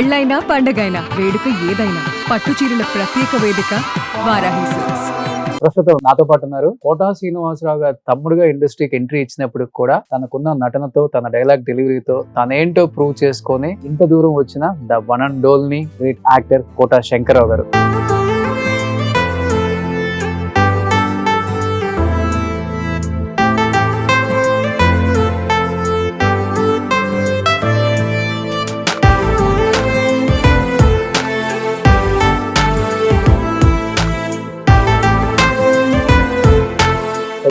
పెళ్ళైనా పండగైనా వేడుక ఏదైనా పట్టు చీరల ప్రత్యేక వేదిక వారాహి సిల్క్స్. ప్రస్తుతం నాతో పాటు ఉన్నారు కోటా శ్రీనివాసరావు గారు తమ్ముడుగా ఇండస్ట్రీకి ఎంట్రీ ఇచ్చినప్పుడు కూడా తనకున్న నటనతో తన డైలాగ్ డెలివరీతో తనేంటో ప్రూవ్ చేసుకొని ఇంత దూరం వచ్చిన the one and only great actor Kota Shankarrao garu.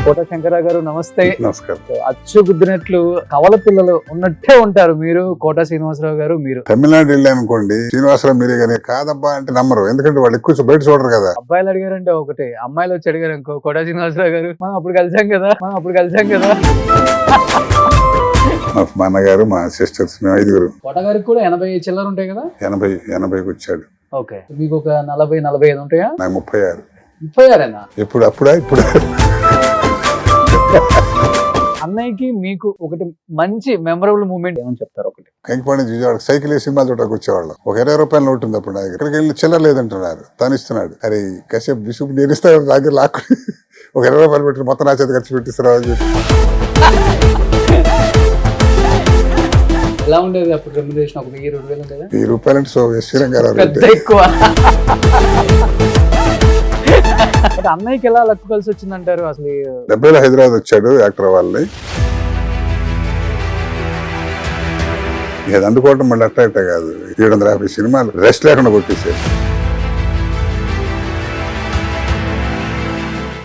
Kota Shankarrao గారు నమస్తే. నమస్కారం. అచ్చు గుద్దినట్లు కవల పిల్లలు ఉన్నట్టే ఉంటారు మీరు, కోటా శ్రీనివాసరావు గారు మీరు. తమిళనాడు వెళ్ళి అనుకోండి, శ్రీనివాసరావు మీరే కానీ కాదబ్బా అంటే నమ్మరు, ఎందుకంటే వాళ్ళు ఎక్కువ బయట చూడరు కదా. అబ్బాయిలు అడిగారంటే ఒకటి, అమ్మాయిలు వచ్చి అడిగారు అనుకో కోటా శ్రీనివాసరావు గారు మనం అప్పుడు కలిసాం కదా. మా అన్నగారు, మా సిస్టర్స్, మేము 5 కోటా గారికి కూడా 80 చిల్లర ఉంటాయి కదా. 80కి వచ్చాడు. ఓకే, మీకు ఒక 40-45 ఉంటాయా? నాకు 36. 36 ఇప్పుడు ఇప్పుడు అన్నయ్యకి మీకు ఒకటి మంచి మెమరబుల్ మూమెంట్ ఏమని చెప్తారు? ఒకటి కంకిపాడి విజయవాడ సైకిల్ వేసి సినిమా చూడడానికి వచ్చేవాళ్ళం. ఒక 20 రూపాయలు నోటు ఉంది అప్పుడు. ఇక్కడికి వెళ్ళి చిల్లర లేదంటున్నారు, తను ఇస్తున్నాడు. అరే కాసేపు బిసుపు నేను ఇస్తాను దగ్గర లాక్కుని ఒక 20 రూపాయలు పెట్టి మొత్తం నా చేత ఖర్చు పెట్టిస్తారా అని చెప్పి. ఎలా ఉండేది అప్పుడు రెమ్యునరేషన్? ఒక 1000-2000 ఉండేదా? 1000 రూపాయలు అంటే సో శ్రీరంగారావు పెద్ద ఎక్కువ. అన్నయ్యకి ఎలా లక్కు కలిసి వచ్చిందంటారు? అసలు 70లో హైదరాబాద్ వచ్చాడు యాక్టర్ వాళ్ళని. ఇది అందుకోవటం మళ్ళీ అట్ట కాదు, 750 సినిమాలు రెస్ట్ లేకుండా కొట్టేసాడు.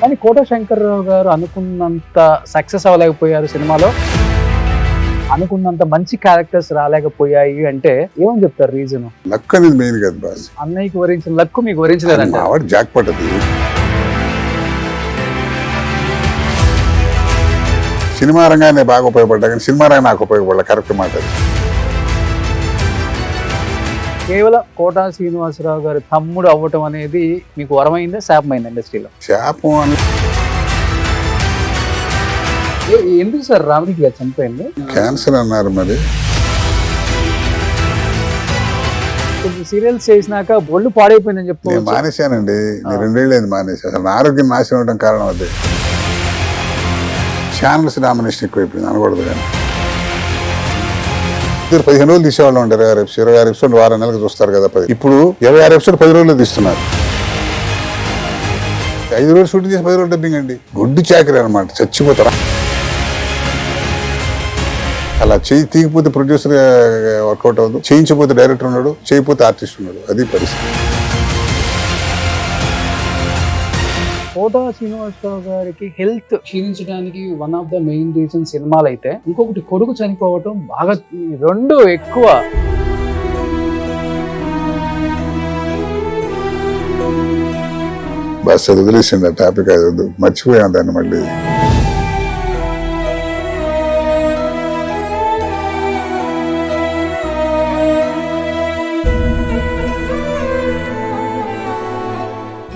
కానీ కోటా శంకర్రావు గారు అనుకున్నంత సక్సెస్ అవ్వలేకపోయారు సినిమాలో, అనుకున్నంత మంచి క్యారెక్టర్స్ రాలేకపోయాయి అంటే ఏమని చెప్తారు రీజన్? లక్ అనేది మెయిన్ కదా బాస్. అన్నయ్యకి వరించిన లక్కు మీకు వరించలేదంట. ఆవిడ జాక్ పట్టది. సినిమా రంగానే బాగా ఉపయోగపడ్డా కానీ సినిమా రంగం నాకు ఉపయోగపడలే. కరెక్ట్ మాట అది. కేవలం కోటా శ్రీనివాసరావు గారు తమ్ముడు అవ్వటం అనేది మీకు వరమైందా శాపమైందా ఇండస్ట్రీలో? శాపం అని ఎందుకు సార్ రామరెడ్డి గారు చనిపోయింది? క్యాన్సర్ అన్నారు. మరి కొంచెం సీరియల్స్ చేసినాక ఒళ్ళు పాడైపోయిందని చెప్తే నేను మానేశానండి. నేను 2 ఏళ్ళు అయింది మానేసి. అసలు నా ఆరోగ్యం నాశనం అవడం కారణం అదే. ఛానల్స్ డామినేషన్ ఎక్కువైపోయింది అనకూడదు కానీ. 15 రోజులు తీసేవాళ్ళు ఉంటారు. 26 ఎపిసోడ్ వారం నెలలకు చూస్తారు కదా. ఇప్పుడు 26 ఎపిసోడ్ 10 రోజుల్లో తీస్తున్నారు. 5 రోజులు షూటింగ్ చేసి 10 రోజులు డబ్బింగ్ అండి. గుడ్డు చాకరీ అనమాట, చచ్చిపోతారా. అలా తీయకపోతే ప్రొడ్యూసర్ వర్కౌట్ అవ్వదు, చేయించకపోతే డైరెక్టర్ ఉన్నాడు, చేయకపోతే ఆర్టిస్ట్ ఉన్నాడు. అది పరిస్థితి. కోటా శ్రీనివాసరావు గారికి హెల్త్ క్షీణించడానికి one of the main reason సినిమాలు అయితే, ఇంకొకటి కొడుకు చనిపోవటం బాగా, 2 ఎక్కువ. బస్ అది వదిలేసింది ఆ టాపిక్. అది వద్దు, మర్చిపోయాం దాన్ని మళ్ళీ.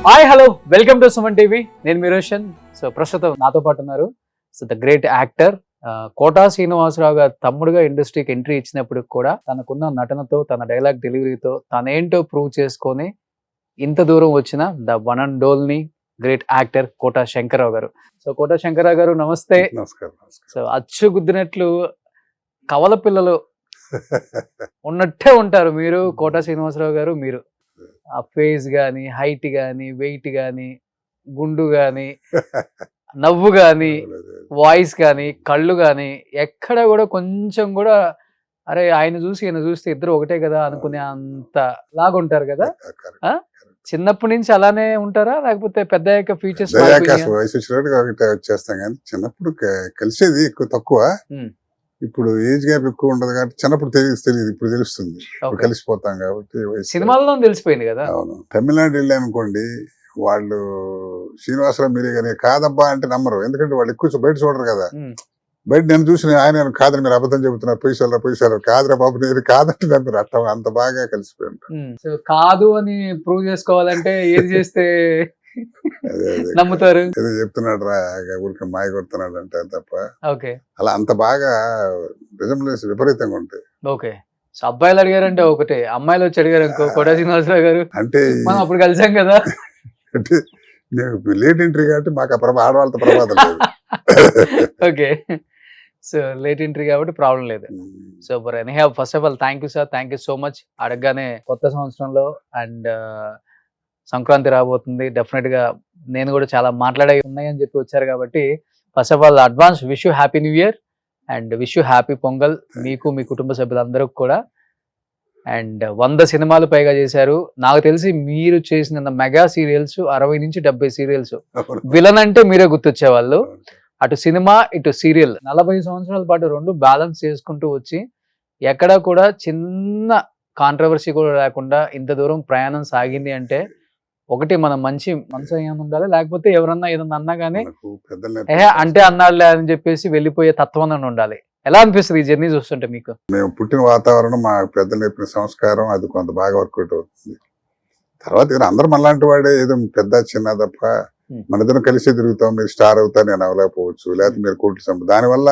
Hi hello, welcome to Suman TV. నేను మీ రోషన్. సో ప్రస్తుతం నాతో పాటు ఉన్నారు the great actor Kota Srinivasa Rao garu తమ్ముడుగా ఇండస్ట్రీకి ఎంట్రీ ఇచ్చినప్పుడు కూడా తనకున్న నటనతో తన డైలాగ్ డెలివరీతో తనేంటో ప్రూవ్ చేసుకొని ఇంత దూరం వచ్చిన the one and only great actor Kota Shankarrao గారు. సో కోటా శంకర్రావు గారు నమస్తే. నమస్కారం. సో అచ్చు గుద్దినట్లు కవల పిల్లలు ఉన్నట్టే ఉంటారు మీరు, కోటా శ్రీనివాసరావు గారు మీరు. ఆ ఫేస్ గాని, హైట్ గాని, వెయిట్ గాని, గుండు గాని, నవ్వు గాని, వాయిస్ గాని, కళ్ళు గాని, ఎక్కడ కూడా కొంచెం కూడా అరే ఆయన చూసి ఈయన చూస్తే ఇద్దరు ఒకటే కదా అనుకునే అంత లాగుంటారు కదా. చిన్నప్పటి నుంచి అలానే ఉంటారా, లేకపోతే పెద్ద ఫీచర్స్ వయసు వచ్చినట్టు వచ్చేస్తాం కానీ చిన్నప్పుడు కలిసేది ఎక్కువ తక్కువ. ఇప్పుడు ఏజ్ గ్యాప్ ఎక్కువ ఉండదు కాబట్టి చిన్నప్పుడు తెలియదు, ఇప్పుడు తెలుస్తుంది. కలిసిపోతాం కాబట్టి. సినిమాల్లో తెలిసిపోయింది కదా. అవును. తమిళనాడు వెళ్ళి అనుకోండి, వాళ్ళు శ్రీనివాసరావు మీరే కానీ కాదబ్బా అంటే నమ్మరు, ఎందుకంటే వాళ్ళు ఎక్కువ బయట చూడరు కదా. బయట నేను చూసిన ఆయన కాదని మీరు అబద్ధం చెబుతున్నారు, పొయ్యి కాదురా బాబు నేను కాదంటే నమ్మరు. అట్ట అంత బాగా కలిసిపోయి ఉంటారు. కాదు అని ప్రూవ్ చేసుకోవాలంటే ఏది చేస్తే నమ్ముతారు? ఏదో చెప్తున్నాడు రా ఊరికి మాయ కొడుతున్నాడు అంటే తప్ప ఓకే అలా అంత బాగా రిజంబ్లెన్స్ విపరీతంగా ఉంటాయి. ఓకే. సో అబ్బాయిలు అడిగారంటే ఒకటే, అమ్మాయిలు వచ్చి అడిగారు అనుకో కోట శ్రీనివాసరావు గారు అంటే మనం అప్పుడు కలిసాం కదా. అంటే మేము లేట్ ఎంట్రీ కాబట్టి మాకు ఆ ఆడవాళ్ళతో ప్రమాదం లేదు. ఓకే, సో లేట్ ఎంట్రీ కాబట్టి ప్రాబ్లం లేదు. Super. Anyhow first of all thank you sir, thank you so much. అడగగానే కొత్త సంవత్సరంలో అండ్ సంక్రాంతి రాబోతుంది, డెఫినెట్ గా నేను కూడా చాలా మాట్లాడే ఉన్నాయని చెప్పి వచ్చారు కాబట్టి first of all advance wish you happy new year and wish you happy pongal మీకు మీ కుటుంబ సభ్యులందరికీ కూడా. అండ్ 100 సినిమాలు పైగా చేశారు. నాకు తెలిసి మీరు చేసిన మెగా సీరియల్స్ 60 నుంచి 70 సీరియల్స్. విలన్ అంటే మీరే గుర్తొచ్చేవాళ్ళు. అటు సినిమా ఇటు సీరియల్ 40 సంవత్సరాల పాటు రెండు బ్యాలెన్స్ చేసుకుంటూ వచ్చి ఎక్కడా కూడా చిన్న కాంట్రవర్సీ కూడా లేకుండా ఇంత దూరం ప్రయాణం సాగింది అంటే ఒకటి మనం మంచి మనసు ఏమైనా ఉండాలి, లేకపోతే ఎవరన్నా ఏదన్నా అన్నా కానీ అంటే అన్నాడులే అని చెప్పేసి వెళ్ళిపోయే తత్వం అని ఉండాలి. ఎలా అనిపిస్తుంది ఈ జర్నీ చూస్తుంటే మీకు? మేము పుట్టిన వాతావరణం, మా పెద్దలు నేర్పిన సంస్కారం అది కొంత బాగా వర్కౌట్ అవుతుంది. తర్వాత ఇక అందరూ మనలాంటి వాడే, ఏదో పెద్ద చిన్న తప్ప మన ఇద్దరం కలిసి తిరుగుతాం. మీరు స్టార్ అవుతారు, నేను అవ్వలేకపోవచ్చు, లేకపోతే మీరు కోట్లు సంపద దానివల్ల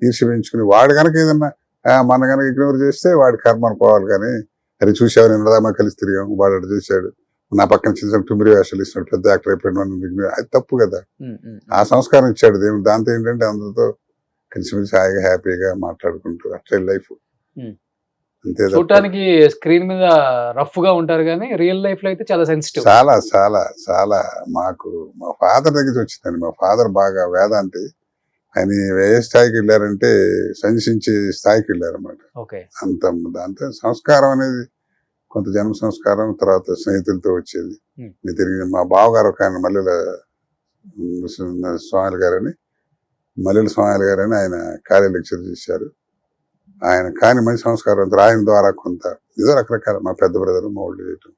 ఈర్ష్య పెంచుకుని వాడు కనుక ఏదన్నా మన కనుక ఇగ్నోర్ చేస్తే వాడి కర్మ అనుకోవాలి. కానీ అది చూసావు, నేను దామా కలిసి తిరిగాం, వాడు అటు చేశాడు, నా పక్కన చిన్న టుమిరి వేషాలు ఇస్తున్నాడు, పెద్ద యాక్టర్ అయిపోయాడు, అది తప్పు కదా. ఆ సంస్కారం ఇచ్చాడు దేవుడు. దాంతో ఏంటంటే అందరితో కలిసిమెలిసి హాయిగా హ్యాపీగా మాట్లాడుకుంటూ అట్లే లైఫ్. అంతే. చూడటానికి స్క్రీన్ మీద రఫ్ గా ఉంటారు కానీ రియల్ లైఫ్ లో అయితే చాలా సెన్సిటివ్. చాలా చాలా చాలా మాకు మా ఫాదర్ దగ్గర వచ్చిందండి. మా ఫాదర్ బాగా వేదాంతి. ఆయన ఏ స్థాయికి వెళ్ళారంటే సంచరించే స్థాయికి వెళ్ళారన్నమాట. అంత దాంతో సంస్కారం అనేది కొంత జన్మ సంస్కారం, తర్వాత స్నేహితులతో వచ్చేది. తిరిగి మా బావగారు ఒక ఆయన మల్లెల స్వామి గారని, మల్లెల స్వామి గారని ఆయన కాలేజ్ లెక్చర్ చేశారు. ఆయన కానీ మంచి సంస్కారం, ఆయన ద్వారా కొంత ఏదో రకరకాల మా పెద్ద బ్రదర్ మా వాళ్ళు చేయటం.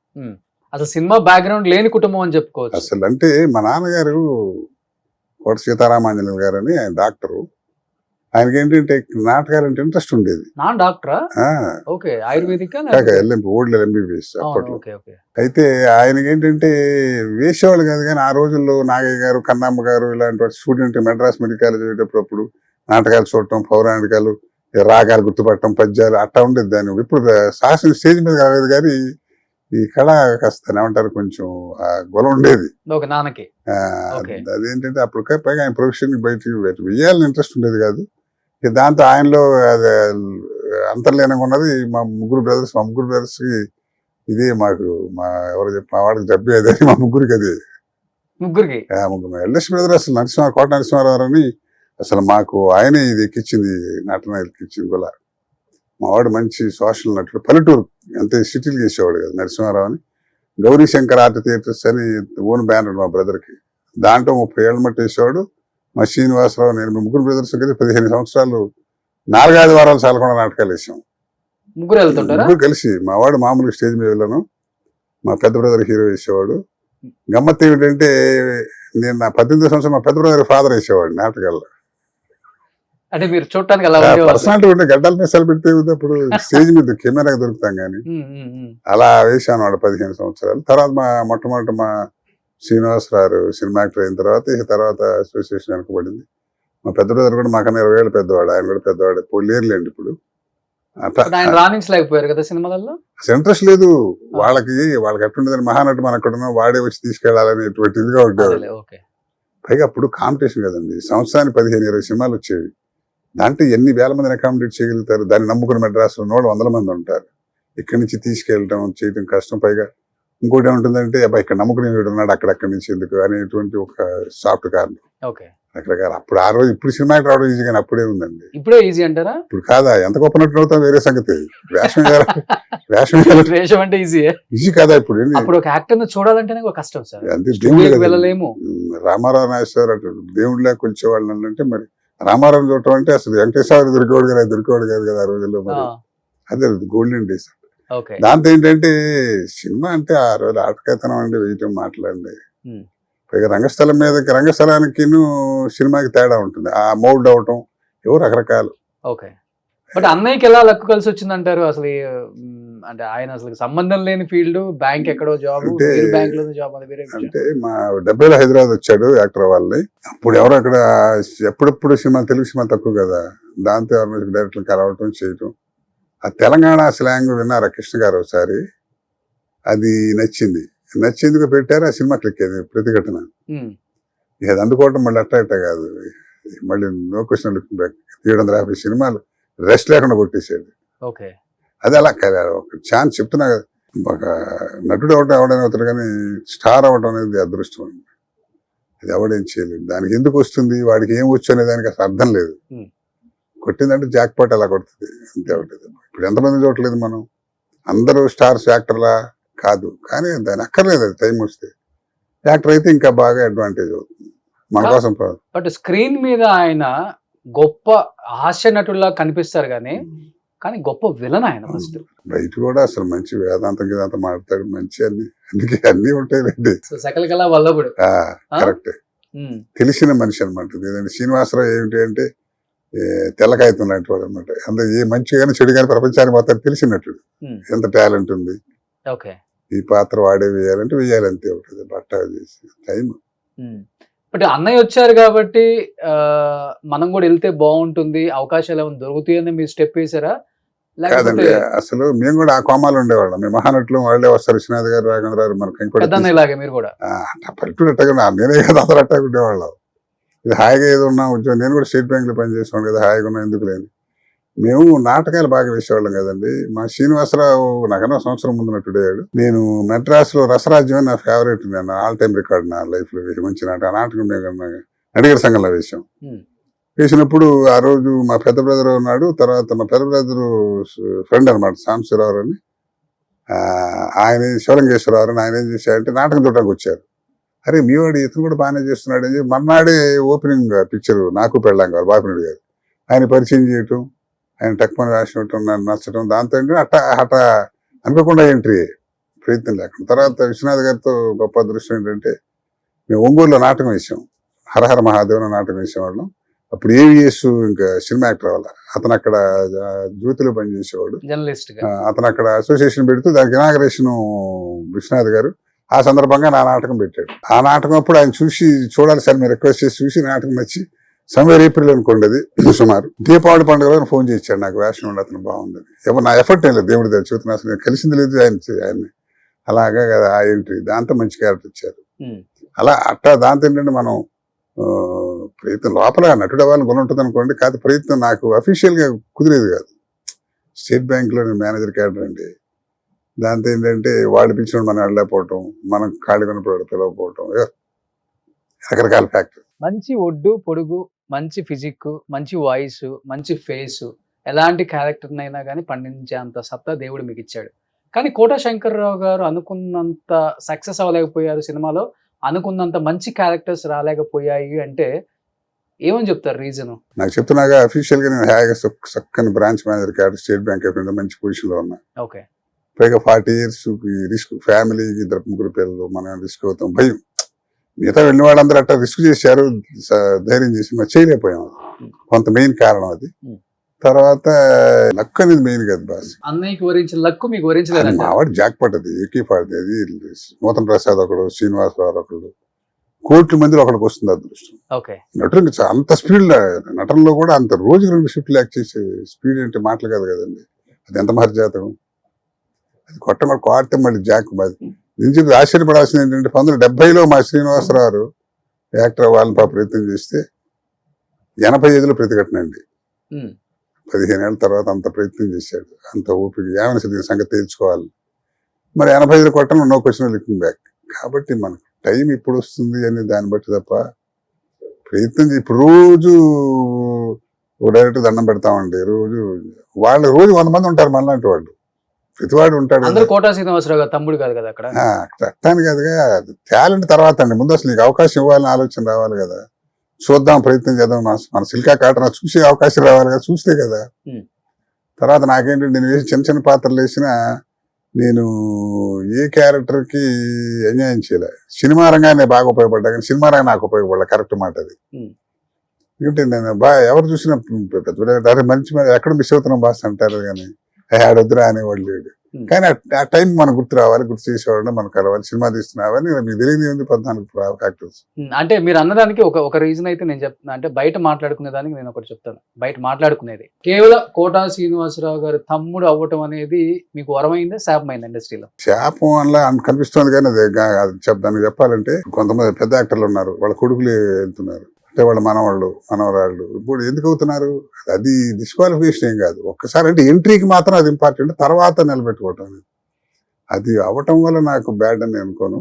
అసలు సినిమా బ్యాక్గ్రౌండ్ లేని కుటుంబం అని చెప్పుకోవచ్చు. అసలు అంటే మా నాన్నగారు కోట సీతారామాంజనేయులు గారు అని ఆయన డాక్టరు. ఆయనకి ఏంటంటే నాటకాలు అంటే ఇంట్రెస్ట్ ఉండేది. ఓల్డ్ ఎంబీబీఎస్ అప్పట్లో. అయితే ఆయనకి ఏంటంటే వేసేవాళ్ళు కాదు, కానీ ఆ రోజుల్లో నాగయ్య గారు, కన్నమ్మ గారు ఇలాంటి స్టూడెంట్ మెడ్రాస్ మెడికల్ కాలేజ్ చదివేటప్పుడు అప్పుడు చూడటం, పౌరాణికాలు, రాగాలు గుర్తుపట్టడం, పద్యాలు అట్టా ఉండేది. దాన్ని ఇప్పుడు శాసన స్టేజ్ మీద కాలేదు, కానీ ఈ కళ కాస్త ఏమంటారు కొంచెం గొల ఉండేది అదేంటంటే అప్పుడు. పైగా ఆయన ప్రొఫెషన్ బయటికి వెయ్యాలని ఇంట్రెస్ట్ ఉండేది కాదు. దాంతో ఆయనలో అది అంతర్లీనంగా ఉన్నది. మా ముగ్గురు బ్రదర్స్ కి ఇదే మాకు మా ఎవరు చెప్పి మా వాడికి జబ్బి అదే మా ముగ్గురికి అదే ముగ్గురు ఎల్ఎస్ బ్రదర్. అసలు కోట నరసింహారావు అని అసలు మాకు ఆయనే ఇది ఎక్కించింది, నటన ఎక్కించింది కూడా. మా వాడు మంచి సోషల్ నటుడు, పల్లెటూరు అంతే సిటీలు చేసేవాడు కదా నరసింహారావు అని. గౌరీ శంకర్ ఆర్ట్ థియేటర్స్ అని ఓన్ బ్యానర్ మా బ్రదర్కి. దాంట్లో 30 ఏళ్ళ మట్టి వేసేవాడు. మా శ్రీనివాసరావు, నేను ముగ్గురు బ్రదర్స్ కలిసి 15 సంవత్సరాలు 4-5 వారాలు చాలకుండా నాటకాలు వేసాం ముగ్గురు కలిసి. మా వాడు మామూలుగా స్టేజ్ మీద వెళ్ళాను, మా పెద్ద బ్రదర్ హీరో వేసేవాడు. గమ్మత్ ఏమిటంటే నేను నా 18 సంవత్సరం మా పెద్ద బ్రదర్ ఫాదర్ వేసేవాడు నాటకాల్లో. అంటే మీరు చూడటానికి పర్సనాలిటీ ఉంటే గడ్డల మిసాలు పెడితే అప్పుడు స్టేజ్ మీద కెమెరాకి దొరుకుతాం కానీ అలా వేసాను వాడు 15 సంవత్సరాలు. తర్వాత మా మొట్టమొదటి మా శ్రీనివాసరావు సినిమా యాక్టర్ అయిన తర్వాత అసోసియేషన్ వెనకబడింది. మా పెద్ద బ్రదర్ కూడా మాకన్నా 20 ఏళ్ళు పెద్దవాడు, ఆయన కూడా పెద్దవాడు, లేరులేండి ఇప్పుడు. రాణించలేకపోయారు కదా సినిమాలలో. అసలు ఇంట్రెస్ట్ లేదు వాళ్ళకి ఎట్టుండదని. మహానటి మన అక్కడ వాడే వచ్చి తీసుకెళ్లాలనేటువంటి ఇదిగా ఉండేవాడు. పైగా అప్పుడు కాంపిటీషన్ కదండి, సంవత్సరానికి 15-20 సినిమాలు వచ్చేవి. దాంట్లో ఎన్ని వేల మందిని అకామిడేట్ చేయగలుగుతారు? దాన్ని నమ్ముకుని మెడ్రాస్లో 100 మంది ఉంటారు. ఇక్కడి నుంచి తీసుకెళ్ళటం చేయటం కష్టం. పైగా ఇంకోటి ఏముంటుందంటే అబ్బాయి ఇక్కడ నమ్ముకుని వీడు ఉన్నాడు, అక్కడి నుంచి ఎందుకు అనేటువంటి ఒక సాఫ్ట్ కారణం రకరకాల. అప్పుడు ఆ రోజు ఇప్పుడు సినిమాకి రావడం ఈజీ, కానీ అప్పుడే ఉందండి. ఇప్పుడే ఈజీ అంటారా? ఇప్పుడు కాదా, ఎంత గొప్ప నటుడు అవుతాం వేరే సంగతి. వేషం అంటే ఈజీ కాదా ఇప్పుడు? అప్పుడు ఒక యాక్టర్ చూడాలంటేనే కష్టం సార్. అంతే, దేవుడు వెళ్ళలేము. రామారావు నాగేశ్వర దేవుడిలా కొలిచేవాళ్ళు అంటే మరి రామారావు చూడటం అంటే అసలు వెంకటేశ్వర దొరికేవాడు కాదు కదా ఆ రోజుల్లో. మరి అదే గోల్డెన్ డేస్. దాంతో ఏంటంటే సినిమా అంటే ఆ రోజు ఆటకేతనం అండి, వేయటం, మాట్లాడండి. పైగా రంగస్థలానికి సినిమాకి తేడా ఉంటుంది. ఆ మౌల్డ్ అవటం ఎవరు రకరకాలు. బట్ అన్నయ్యకి ఎలా లక్కు కలిసి వచ్చిందంటారు? అసలు అంటే ఆయన అసలు సంబంధం లేని ఫీల్డ్, బ్యాంక్ ఎక్కడో జాబ్, బ్యాంక్ లో జాబ్. అంటే మా 70లో హైదరాబాద్ వచ్చాడు యాక్టర్ వాళ్ళని. అప్పుడు ఎవరు అక్కడ ఎప్పుడెప్పుడు సినిమా, తెలుగు సినిమా తక్కువ కదా. దాంతో డైరెక్టర్ కలవటం చేయటం ఆ తెలంగాణ స్లాంగ్ విన్నారా కృష్ణ గారు ఒకసారి, అది నచ్చేందుకు పెట్టారు. ఆ సినిమా క్లిక్ అయింది ప్రతిఘటన. ఇక అది అందుకోవటం మళ్ళీ అట్ట కాదు, మళ్ళీ నో క్వశ్చన్ లుకింగ్ బ్యాక్ 750 సినిమాలు రెస్ట్ లేకుండా కొట్టేసాడు. ఓకే. అది అలా ఒక ఛాన్స్ చెప్తున్నా కదా, ఒక నటుడు అవడం అవుతాడు కానీ స్టార్ అవడం అనేది అదృష్టం అండి. అది ఎవడేం చేయలేదు. దానికి ఎందుకు వస్తుంది, వాడికి ఏం వచ్చు అనే దానికి అసలు అర్థం లేదు. కొట్టిందంటే జాక్ పాట్ అలా కొడుతుంది అంతే ఒకటి. ఇప్పుడు ఎంతమంది చూడలేదు మనం, అందరూ స్టార్స్ యాక్టర్లా కాదు, కానీ దాని అక్కర్లేదు. అది టైం వస్తే యాక్టర్ అయితే ఇంకా బాగా అడ్వాంటేజ్ అవుతుంది మన కోసం. బట్ స్క్రీన్ మీద ఆయన గొప్ప హాస్య నటుల్లా కనిపిస్తారు కానీ గొప్ప విలన్ ఆయన. ఫస్ట్ బయట కూడా అసలు మంచి వేదాంతం గిదాంతం మాట్లాడతాడు, మంచి అందుకే అన్ని ఉంటాయి. సకల కళ వల్లభుడు కరెక్ట్, తెలిసిన మనిషి అనమాట. శ్రీనివాసరావు ఏమిటి అంటే తెల్లకాయతం లాంటి వాడు అనమాట. అందులో ఏ మంచి కానీ చెడు కానీ ప్రపంచానికి మొత్తం తెలిసినట్టు, ఎంత టాలెంట్ ఉంది, ఈ పాత్ర వాడే వేయాలంటే వేయాలి అంతే ఉంటుంది. బట్ట చేసి టైం. బట్ అన్నయ్య వచ్చారు కాబట్టి మనం కూడా వెళ్తే బాగుంటుంది, అవకాశాలు ఏమైనా దొరుకుతాయని మీరు స్టెప్ వేసారా? కాదండి, అసలు మేము కూడా ఆ కోమాలు ఉండేవాళ్ళం. మేము మహానటులు వాళ్ళే వస్తారు, విశ్వనాథ్ గారు, రాఘవేంద్ర గారు, మనకి మీరు కూడా పల్లెటూరు అట్టగా నేనే కదా అందరూ అట్టగా ఉండేవాళ్ళం. ఇది హాయిగా ఏదో ఉన్నా ఉద్యోగం. నేను కూడా స్టేట్ బ్యాంక్ లో పనిచేసేవాడు కదా, హాయిగా ఉన్నా ఎందుకు లేదు. మేము నాటకాలు బాగా వేసేవాళ్ళం కదండి. మా శ్రీనివాసరావు నాకన్నా సంవత్సరం ముందు నటుడయ్యాడు. నేను మెడ్రాస్ లో రసరాజ్యం నా ఫేవరెట్, నేను ఆల్ టైమ్ రికార్డ్ నా లైఫ్ లో వేసి మంచి నాటకం. ఆ నాటకం నడిగర్ సంఘంలో వేసాం. వేసినప్పుడు ఆ రోజు మా పెద్ద బ్రదర్ ఉన్నాడు, తర్వాత మా పెద్ద బ్రదర్ ఫ్రెండ్ అనమాట సాంబశివరావు అని, ఆయన శివలింగేశ్వరరావు అని. ఆయన ఏం చేశారంటే నాటకం చూడటానికి వచ్చారు. అరే మీ వాడు ఇతను కూడా బాగానే చేస్తున్నాడు అని చెప్పి మన్నాడే ఓపెనింగ్ పిక్చర్ నాకు పెళ్ళాం గారు బాపినుడు గారు ఆయన పరిచయం చేయటం, ఆయన టక్మని రాసినట్టు నన్ను నచ్చడం, దాంతో ఏంటంటే అట్ట అనుకోకుండా ఎంట్రీ, ప్రయత్నం లేకుండా. తర్వాత విశ్వనాథ్ గారితో గొప్ప అదృష్టం ఏంటంటే మేము ఒంగోలులో నాటకం వేసాం, హరహర మహాదేవన నాటకం వేసేవాళ్ళం. అప్పుడు ఏవిఎస్ ఇంకా సినిమా యాక్టర్ అవ్వాలి, అతను అక్కడ జ్యోతిలో పనిచేసేవాడు, అతను అక్కడ అసోసియేషన్ పెడుతూ దానికి ఇనాగరేషన్ విశ్వనాథ్ గారు. ఆ సందర్భంగా నా నాటకం పెట్టాడు. ఆ నాటకం అప్పుడు ఆయన చూసి చూడాలి సార్ మీరు రిక్వెస్ట్ చేసి చూసి నాటకం నచ్చి సమ్వేర్ ఏప్రిల్ అనుకోండి అది సుమారు దీపావళి పండుగ రోజు ఫోన్ చేయించాడు నాకు, వేషం ఉండి అతను బాగుందని. ఎవరు నా ఎఫర్ట్ ఏం లేదు, దేవుడి దగ్గర చూస్తున్నా, అసలు కలిసింది లేదు ఆయన్ని. అలాగా కదా ఆ ఎంట్రీ, దాంతో మంచి క్యారెక్టర్ ఇచ్చారు. అలా అట్టా దాంతో ఏంటంటే మనం ప్రయత్నం లోపల నటుడు అవ్వాలని గుణ ఉంటుంది అనుకోండి, కాదు ప్రయత్నం నాకు అఫీషియల్ గా కుదిరేది కాదు. స్టేట్ బ్యాంక్ లో మేనేజర్ క్యాడర్ అండి, దాంతో ఏంటంటే వాళ్ళు పిలిచినప్పుడు మనం వెళ్ళలేకపోవటం, మనం ఖాళీ కొన్నప్పుడు పిలవకపోవటం, రకరకాల ఫ్యాక్టర్. మంచి ఒడ్డు పొడుగు, మంచి ఫిజిక్, మంచి వాయిస్, మంచి ఫేస్, ఎలాంటి క్యారెక్టర్ అయినా కానీ పండించేంత సత్తా దేవుడు మీకు ఇచ్చాడు. కానీ కోట శంకర్రావు గారు అనుకున్నంత సక్సెస్ అవ్వలేకపోయారు సినిమాలో, అనుకున్నంత మంచి క్యారెక్టర్స్ రాలేకపోయాయి అంటే ఏమని చెప్తారు రీజన్? నాకు చెప్తున్నాగా అఫీషియల్ గా నేను హాయిగా చక్కని branch manager cadre state bank of India మంచి పొజిషన్ లో ఉన్నా. ఓకే. పైగా 40 years రిస్క్, ఫ్యామిలీకి 2 పిల్లలు, మనం రిస్క్ అవుతాం భయం. మిగతా వెళ్ళిన వాళ్ళందరూ అట్లా రిస్క్ చేశారు, ధైర్యం చేసి మనం చేయలేకపోయాం. కొంత మెయిన్ కారణం అది. తర్వాత లక్ అనేది మెయిన్ కదా బాస్. అన్నయ్యకి వరించిన లక్ మీకు వరించలేదు. మావాడు జాక్ పట్ అది, ఏకీపాడిది అది. నూతన్ ప్రసాద్ ఒకడు, శ్రీనివాసరావు ఒకడు, కోట్ల మందిలో ఒకడికి వస్తుంది అదృష్టం. నటుడు అంత స్పీడ్, నటనలో కూడా అంత రోజుకి 2 షిఫ్ట్లు యాక్ట్ చేసే స్పీడ్ అంటే మాటలు కాదు కదండి. అది ఎంత మహర్జాతకం. అది కొడితే మళ్ళీ జాక్ నుంచి ఆశ్చర్యపడాల్సింది ఏంటంటే 1970లో మా శ్రీనివాసరావు యాక్టర్ వాళ్ళని ప్రయత్నం చేస్తే 85లో ప్రతిఘటన అండి. 15 ఏళ్ళ తర్వాత అంత ప్రయత్నం చేశాడు, అంత ఓపిక, ఏమైనా సరే సంగతి తేల్చుకోవాలి. మరి 85లో కొట్టడం నో క్వశ్చన్ లుకింగ్ బ్యాక్. కాబట్టి మనకు టైం ఇప్పుడు వస్తుంది అని దాన్ని బట్టి తప్ప ప్రయత్నం ఇప్పుడు రోజు డైరెక్ట్ దండం పెడతామండి. రోజు 100 మంది ఉంటారు మనలాంటి వాళ్ళు, ప్రతివాడు ఉంటాడు. కోటా శ్రీనివాసరావు గారు తమ్ముడు కాదు కదా అక్కడ. అట్టాను కాదుగా, టాలెంట్ తర్వాత అండి, ముందు అసలు నీకు అవకాశం ఇవ్వాలని ఆలోచన రావాలి కదా. చూద్దాం, ప్రయత్నం చేద్దాం, మన సిల్కా కాటన చూసే అవకాశం రావాలి కదా, చూస్తే కదా. తర్వాత నాకేంటంటే నేను వేసి చిన్న చిన్న పాత్రలు వేసినా నేను ఏ క్యారెక్టర్ కి ఎంజాయ్ చేయలే. సినిమా రంగానే బాగా ఉపయోగపడ్డా కానీ సినిమా రంగం నాకు ఉపయోగపడలే. కరెక్ట్ మాట అది. ఎందుకంటే నేను ఎవరు చూసినా మంచి ఎక్కడ మిస్ అవుతున్నాం బాస్ అంటారు కానీ ఆడొద్దురా అనేవాళ్ళు లేడు. కానీ ఆ టైం మనకు గుర్తు రావాలి, గుర్తు చేసేవాడు, మనకు కలవాలి, సినిమా తీస్తున్నావని మీకు తెలియదు ఉంది 14 ఫ్యాక్టర్స్. అంటే మీరు అన్నదానికి ఒక రీజన్ అయితే నేను చెప్తున్నా, అంటే బయట మాట్లాడుకునే దానికి నేను ఒకటి చెప్తాను. బయట మాట్లాడుకునేది కేవలం కోటా శ్రీనివాసరావు గారి తమ్ముడు అవ్వటం అనేది మీకు వరమైందా శాపమైందా ఇండస్ట్రీలో? శాపం వల్ల కనిపిస్తుంది కానీ అది దానికి చెప్పాలంటే కొంతమంది పెద్ద యాక్టర్లు ఉన్నారు, వాళ్ళ కొడుకులు వెళ్తున్నారు, అంటే వాళ్ళ మనవాళ్ళు మనవరాళ్ళు ఇప్పుడు ఎందుకు అవుతున్నారు, అది డిస్క్వాలిఫికేషన్ ఏం కాదు. ఒక్కసారి అంటే ఎంట్రీకి మాత్రం అది ఇంపార్టెంట్, తర్వాత నిలబెట్టుకోవటం అది అవ్వటం వల్ల నాకు బ్యాడ్ అని అనుకోను.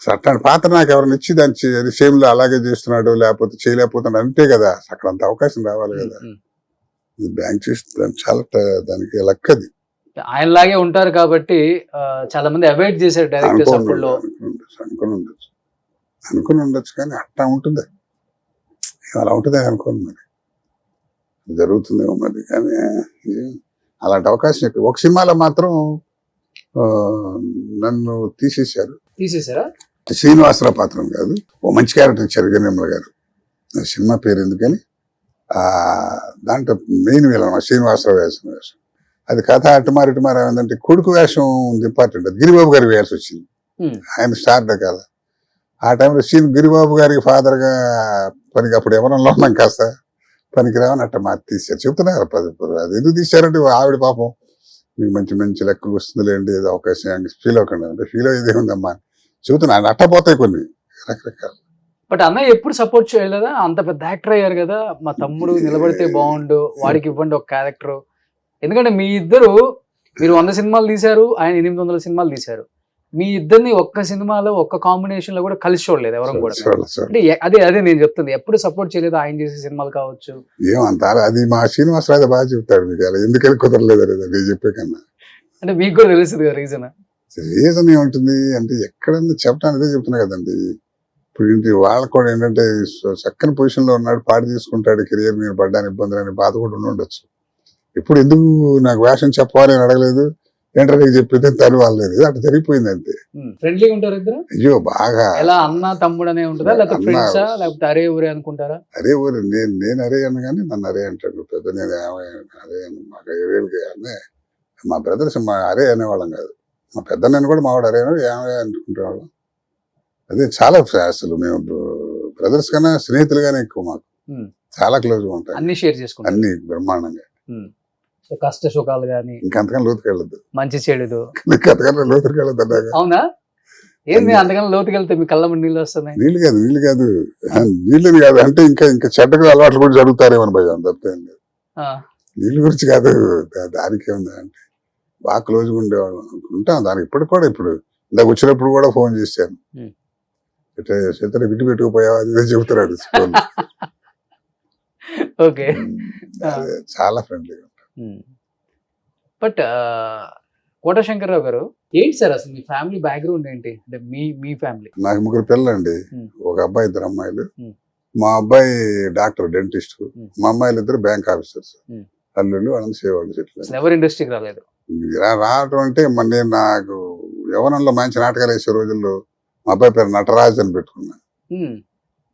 అట్లాంటి పాత్ర నాకు ఎవరైనా ఇచ్చి దాని సేమ్లో అలాగే చేస్తున్నాడు లేకపోతే చేయలేకపోతున్నాడు అంటే కదా అక్కడ అంత అవకాశం రావాలి కదా. బ్యాంక్ చేస్తే చాలా దానికి లక్కది. ఆయనలాగే ఉంటారు కాబట్టి చాలా మంది అవాయిడ్ చేశారు డైరెక్టర్స్ అప్పుడులో. అనుకుని ఉండొచ్చు కానీ అట్లా ఉంటుంది, అలా ఉంటుంది అనుకోను, మరి జరుగుతుందేమో మరి. కానీ అలాంటి అవకాశం ఒక సినిమాలో మాత్రం నన్ను తీసేశారా? శ్రీనివాసరావు పాత్రం కాదు, ఓ మంచి క్యారెక్టర్ ఇచ్చారు జగన్మల గారు, సినిమా పేరు ఎందుకని దాంట్లో మెయిన్ వేళ శ్రీనివాసరావు వేసిన వేషం. అది కథ అటుమారు ఏంటంటే కొడుకు వేషం ఇంపార్టెంట్, అది గిరిబాబు గారి వేయాల్సి వచ్చింది, ఆయన స్టార్ కదా. ఆ టైంలో గిరిబాబు గారికి ఫాదర్గా పనికి అప్పుడు ఎవరన్నా ఉన్నాం కాస్త పనికి రావని అట్ట తీశారు. చెప్తున్నారు అది ఎందుకు తీశారంటే ఆవిడ పాపం మీకు మంచి మంచి లెక్క వస్తుందిలేండి, ఏదో అవకాశం ఫీల్ అవ్వకుండా అంటే ఫీల్ అయ్యేది ఏముందమ్మా చెబుతున్నా, అట్టపోతాయి కొన్ని రకరకాలు. బట్ అన్నయ్య ఎప్పుడు సపోర్ట్ చేయలేదా? అంత పెద్ద యాక్టర్ అయ్యారు కదా, మా తమ్ముడు నిలబడితే బాగుండు, వాడికి ఇవ్వండి ఒక క్యారెక్టర్. ఎందుకంటే మీరు 100 సినిమాలు తీశారు, ఆయన 800 సినిమాలు తీశారు. మీ ఇద్దరిని ఒక్క సినిమాలో ఒక్క కాంబినేషన్ లో కూడా కలిసి చూడలేదు ఎవరు కూడా. అంటే అదే నేను చెప్తుంది, ఎప్పుడు సపోర్ట్ చేయలేదు ఆయన చేసే సినిమాలు కావచ్చు. ఏమంటారు అది మా శ్రీనివాసరావు బాగా చెప్తాడు మీకు, అలా ఎందుకని కుదరలేదు నేను చెప్పే కన్నా. అంటే మీకు కూడా తెలుస్తుంది కదా రీజన్ ఏముంటుంది అంటే ఎక్కడన్నా చెప్పడానికి చెప్తున్నా కదండి. ఇప్పుడు ఏంటి వాళ్ళకు కూడా ఏంటంటే చక్కని పొజిషన్ లో ఉన్నాడు, పాడు తీసుకుంటాడు, కెరియర్ మీద పడ్డానికి ఇబ్బందులు అనే బాధ కూడా ఉండొచ్చు. ఇప్పుడు ఎందుకు నాకు వేషం చెప్పాలి అని అడగలేదు, ఏంటంటే చెప్పితే తను వాళ్ళలేదు, అట్లా జరిగిపోయింది అంతే. ఫ్రెండ్లీగా ఉంటారు ఇద్దరు? అయ్యో బాగా. ఎలా అన్న తమ్ముడు అనే ఉంటుందా లేకపోతే ఫ్రెండ్సా లేకపోతే అరే ఊరే అనుకుంటారా? అరే ఊరే, నేను అరే అన్న కానీ నన్ను అరే అంటాడు పెద్ద, నేను అరే మాకు 7 మా బ్రదర్స్ మా అరే అనేవాళ్ళం కాదు, మా పెద్ద నేను కూడా మావాడు అరే ఏమయ్య అనుకుంటేవాళ్ళం. అదే చాలా అసలు మేము బ్రదర్స్ కన్నా స్నేహితులుగానే ఎక్కువ, మాకు చాలా క్లోజ్ గా ఉంటాయి, అన్ని షేర్ చేసుకుంటాం, అన్ని బ్రహ్మాండంగా. కష్ట సుఖాలు గానీ ఇంకంతకన్నా లోతుకి వెళ్ళదు, మంచి చెడుదు అంతకన్నా లోతుకి వెళ్ళదు అన్నాక. అవునా? ఏంది అంతకన్నా లోతుకి వెళ్తే మీ కళ్ళ నీళ్ళు వస్తున్నాయి? నీళ్ళు కాదు నీళ్ళని కాదు, అంటే ఇంకా చెడ్డగా అలవాట్లు కూడా జరుగుతారేమో భయం తప్ప. నీళ్ళ గురించి కాదు, దానికి ఏముంది అంటే బాగా క్లోజ్గా ఉండేవాళ్ళం ఉంటాం దానికి. ఇప్పటికి కూడా ఇప్పుడు ఇందాక వచ్చినప్పుడు కూడా ఫోన్ చేశాను, ఇట్లా చేతనే విడి పెట్టుకుపోయావా అది చెబుతున్నాడు. ఓకే, చాలా ఫ్రెండ్లీగా. బట్ కోట శంకర్రావు గారు ఏంటి సార్ అసలు మీ ఫ్యామిలీ బ్యాక్గ్రౌండ్ ఏంటి? అంటే మీ ఫ్యామిలీ. నాకు 3 పిల్లలండి, ఒక అబ్బాయి 2 అమ్మాయిలు. మా అబ్బాయి డాక్టర్ డెంటిస్ట్, మా అమ్మాయిలు 2 బ్యాంక్ ఆఫీసర్స్, అల్లుళ్ళు వాళ్ళని సేవాళ్ళు చెట్లు. ఎవరు ఇండస్ట్రీకి రాలేదు? రావటం అంటే నేను నాకు యవనంలో మంచి నాటకాలు వేసే రోజుల్లో మా అబ్బాయి పేరు నటరాజ్ అని పెట్టుకున్నా.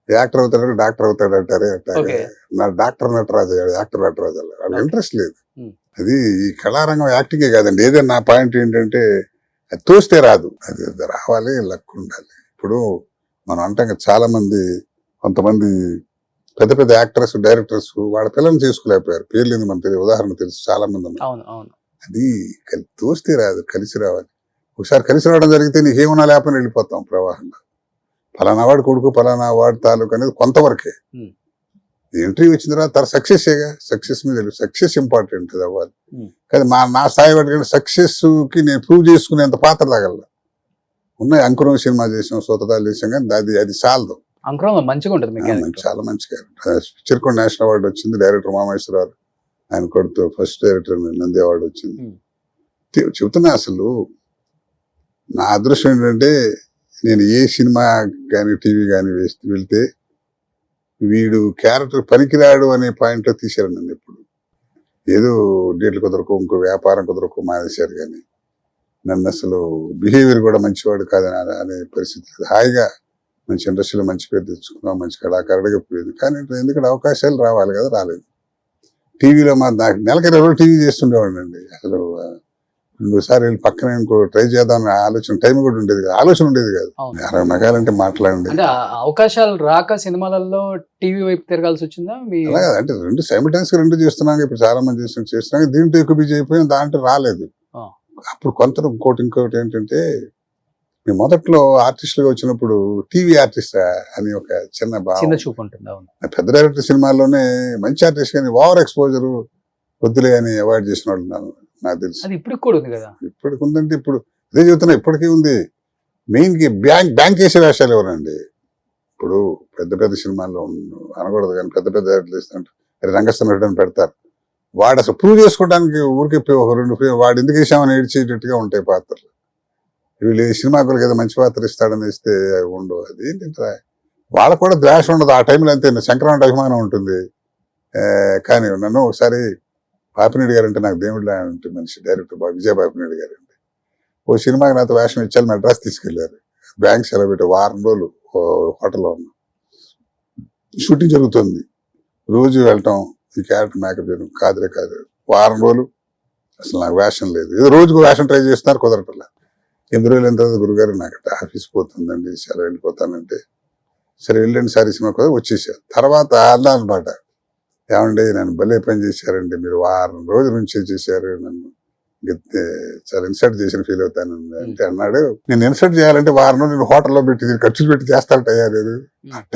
యాక్టర్ అవుతాడు డాక్టర్ అవుతాడు అంటారే అట్లాగే నా డాక్టర్ నటరాజు అయ్యాడు, యాక్టర్ నటరాజు అలా. వాళ్ళకి ఇంట్రెస్ట్ లేదు. అది ఈ కళారంగం యాక్టింగే కాదండి, ఏదైనా నా పాయింట్ ఏంటంటే అది తోస్తే రాదు, అది రావాలి, లక్ ఉండాలి. ఇప్పుడు మనం అంటాం చాలా మంది, కొంతమంది పెద్ద పెద్ద యాక్టర్స్ డైరెక్టర్స్ వాళ్ళ పిల్లల్ని చేసుకోలేకపోయారు, పేర్లు ఏంది మనకు తెలియదు, ఉదాహరణ తెలుసు చాలా మంది ఉన్నారు. అది తోస్తే రాదు, కలిసి రావాలి. ఒకసారి కలిసి రావడం జరిగితే నీకేమన్నా లేకపోయినా వెళ్ళిపోతాం ప్రవాహంగా. ఫలానా వాడు కొడుకు ఫలానా వాడు తాలూకు అనేది కొంతవరకే. ఎంట్రీ వచ్చిన తర్వాత సక్సెస్గా, సక్సెస్ మీద సక్సెస్ ఇంపార్టెంట్ అది అవ్వాలి. కానీ నా స్థాయి వాటికంటే సక్సెస్ కి నేను ప్రూవ్ చేసుకునేంత పాత్ర తాగల ఉన్నాయి. అంకురం సినిమా చేసాం, సోతదాలు చేసాం, కానీ అది చాలదు. మంచిగా ఉంటుంది, చాలా మంచిగా. చిరకొండ నేషనల్ అవార్డు వచ్చింది, డైరెక్టర్ మామేశ్వరరావు ఆయన కొడుతూ ఫస్ట్ డైరెక్టర్ నంది అవార్డు వచ్చింది. చెబుతున్నా అసలు నా అదృష్టం ఏంటంటే నేను ఏ సినిమా కానీ టీవీ కానీ వెళ్తే వీడు క్యారెక్టర్ పనికిరాడు అనే పాయింట్లో తీశారు నన్ను. ఎప్పుడు ఏదో డేట్లు కుదరకు ఇంకో వ్యాపారం కుదరకు మానేశారు, కానీ నన్ను అసలు బిహేవియర్ కూడా మంచివాడు కాదని అనే పరిస్థితి లేదు. హాయిగా మంచి ఇండస్ట్రీలో మంచి పేరు తెచ్చుకున్నాం, మంచి కళాకారుడిగా పోయింది. కానీ ఎందుకంటే అవకాశాలు రావాలి కదా, రాలేదు. టీవీలో నాకు నెలకి 20 టీవీ చేస్తుండేవాడిని అండి. అసలు ఇంకోసారి వెళ్ళి పక్కన ఇంకో ట్రై చేద్దాం ఆలోచన టైం కూడా ఉండేది కాదు, ఆలోచన ఉండేది కాదు. అవును. 60 మెగాలంటే మాట్లాడండి. అంటే అవకాశాలు రాక సినిమాలలో టీవీ వైపు తిరగాల్సి వచ్చిందా మీ? అలా కాదు, అంటే రెండు సైమిల్టైన్స్ గా రెండు చేస్తున్నాం. ఇప్పుడు చాలా మంది చేస్తున్నాం, దీంట్లో ఎక్కువ బిజీ అయిపోయాం, దాంట్లో రాలేదు. ఆ. అప్పుడు కొంత ఇంకోటి ఏంటంటే, మేము మొదట్లో ఆర్టిస్టులుగా వచ్చినప్పుడు టీవీ ఆర్టిస్ట్ అని ఒక చిన్న చిన్న భావం. చూపు ఉంటుంది. అవును. పెద్ద డైరెక్టర్ సినిమాల్లోనే మంచి ఆర్టిస్ట్ కానీ ఓవర్ ఎక్స్పోజర్ వద్దులే అని అవాయిడ్ చేసిన వాళ్ళు నాకు తెలుసు. అది ఇప్పటికి కూడా ఉంది కదా. ఇప్పటికి ఉందంటే ఇప్పుడు అదే చెబుతున్నా, ఇప్పటికీ ఉంది. మెయిన్ కి బ్యాంక్ చేసే వేషాలు ఎవరండి? ఇప్పుడు పెద్ద పెద్ద సినిమాల్లో అనకూడదు కానీ పెద్ద పెద్ద డైరెక్టర్లు రంగస్థానం అని పెడతారు. వాడు అసలు ప్రూవ్ చేసుకోవడానికి ఊరికి ఒక 2 వాడు ఎందుకు వేసామని ఏడ్చేటట్టుగా ఉంటాయి పాత్రలు. వీళ్ళు సినిమాకులకి ఏదో మంచి పాత్ర ఇస్తాడని ఇస్తే ఉండవు. అది ఏంటంటే వాళ్ళకు కూడా ద్వేష ఉండదు ఆ టైంలో. అంతే, సంక్రాంతి అభిమానం ఉంటుంది. కానీ నన్ను ఒకసారి పాపినేడు గారు అంటే నాకు దేవుడిలా అంటే మనిషి, డైరెక్టర్ విజయ పాపినేడు గారు అంటే ఓ సినిమాకి నాతో వేషం ఇచ్చారు, మెడ్రాస్ తీసుకెళ్లారు. బ్యాంక్ సెలవు పెట్టి వారం రోజులు హోటల్లో ఉన్నాం, షూటింగ్ జరుగుతుంది. రోజు వెళ్ళటం, ఈ క్యారెక్టర్ మేకప్ చేయడం కాదు. వారం రోజులు అసలు నాకు వేషం లేదు. ఏదో రోజుకు వేషం ట్రై చేస్తున్నారు, కుదరటంలా. 8 రోజులు అయిన తర్వాత గురుగారు నాకు ఆఫీస్ పోతుందండి, సెలవు వెళ్ళిపోతానంటే సరే వెళ్ళండి సార్, ఈ సినిమా కూడా వచ్చేసారు. తర్వాత అన్నా అనమాట, ఏమండి నన్ను భలే పని చేశారండి, మీరు వారం రోజుల నుంచి చేశారు, నన్ను చాలా ఇన్సల్ట్ చేసిన ఫీల్ అవుతాను అంటే అన్నాడు. నేను ఇన్సల్ట్ చేయాలంటే వారం రోజులు నేను హోటల్లో పెట్టి ఖర్చులు పెట్టి చేస్తానటయ్యా, లేదు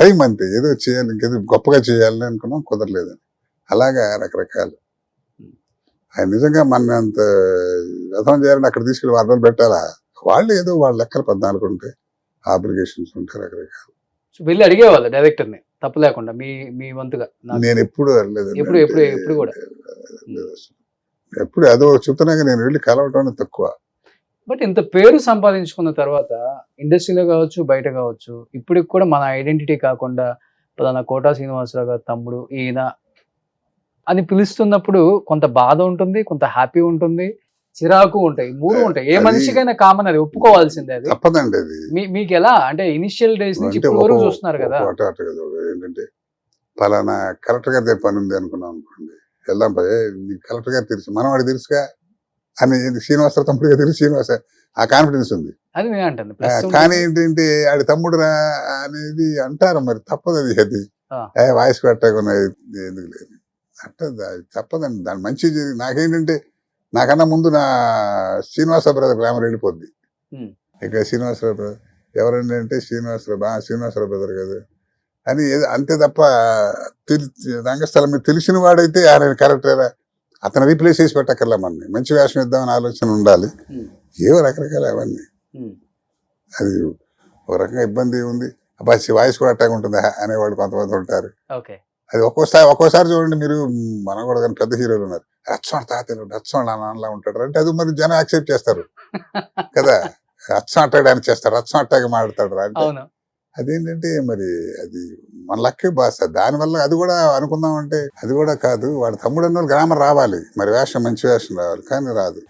టైం అంతే, ఏదో చేయాలి, ఇంకేదో గొప్పగా చేయాలని అనుకున్నాం, కుదరలేదని. అలాగా రకరకాలు. ఆయన నిజంగా మన అంత వ్యర్థం చేయాలని అక్కడ తీసుకెళ్ళి వారం రోజులు పెట్టాలా? వాళ్ళు ఏదో వాళ్ళ లెక్కలు 14 ఉంటాయి, ఆబ్లిగేషన్స్ ఉంటాయి, రకరకాలు. వెళ్ళి అడిగేవాళ్ళు డైరెక్టర్ ని తప్పు లేకుండా మీ వంతుగా? నేను ఎప్పుడు వెళ్ళలేదు, ఎప్పుడు కూడా ఎప్పుడు అదో చెప్తున్నాక నేను వెళ్ళి కలవటం తక్కువ. బట్ ఇంత పేరు సంపాదించుకున్న తర్వాత ఇండస్ట్రీలో కావచ్చు, బయట కావచ్చు, ఇప్పటికి కూడా మన ఐడెంటిటీ కాకుండా పలానా కోటా శ్రీనివాసరావు గారు తమ్ముడు ఈయన అని పిలుస్తున్నప్పుడు కొంత బాధ ఉంటుంది, కొంత హ్యాపీ ఉంటుంది, చిరాకు ఉంటాయి, 3 ఉంటాయి. ఏ మనిషికైనా కామన్, అది ఒప్పుకోవాల్సిందే. అది తప్పదండి. అది మీకు ఎలా అంటే ఇనిషియల్ డేస్ నుంచి ఇప్పటి వరకు చూస్తున్నారు కదా. ఏంటంటే పలానా కలెక్టర్ గారి దగ్గర పని ఉంది అనుకున్నాం అనుకోండి, వెళ్దాం పదే, కలెక్టర్ గారు తెలుసు, మనం వాడు తెలుసుగా అని శ్రీనివాసరావు తమ్ముడిగా తెలుసు, శ్రీనివాస ఆ కాన్ఫిడెన్స్ ఉంది. అది నేను అంటాను. కానీ ఏంటంటే ఆడి తమ్ముడు రా అనేది అంటారు, మరి తప్పదు. అది వాయిస్ పెట్టకున్నది ఎందుకు లేదు అంటే తప్పదండి. దాని మంచి నాకేంటంటే నాకన్నా ముందు నా శ్రీనివాసరావు బ్రదర్ గ్రామర్ వెళ్ళిపోద్ది. ఇక శ్రీనివాసరావు బ్రదర్ ఎవరండి అంటే శ్రీనివాసరావు బ్రదర్ కదా అని అంతే తప్ప రంగస్థలం మీద తెలిసిన వాడైతే ఆయన క్యారెక్టర్ అతను రీప్లేస్ చేసి పెట్టక్కర్లే, మనని మంచి వేషం ఇద్దామని ఆలోచన ఉండాలి. ఏవో రకరకాల అవన్నీ. అది ఒక రకంగా ఇబ్బంది ఉంది. అబ్బా వాయిస్ కూడా అట్టాగా ఉంటుంది అనేవాళ్ళు కొంతమంది ఉంటారు. అది ఒక్కోసారి చూడండి, మీరు మనం కూడా కానీ పెద్ద హీరోలు ఉన్నారు, రచ్చవాడు తాతలు రచ్చవాడు నాన్నలా ఉంటాడు అంటే అది మరి జనం యాక్సెప్ట్ చేస్తారు కదా. రచ్చం అట్టాడు అని చేస్తారు, రచ్చం అట్టాగా మాట్లాడతాడు అంటే అదేంటంటే మరి అది మన లక్కే భాష. దానివల్ల అది కూడా అనుకుందామంటే అది కూడా కాదు. వాడు తమ్ముడు అన్న గ్రామర్ రావాలి, మరి వేషం మంచి వేషం రావాలి, కానీ రాదు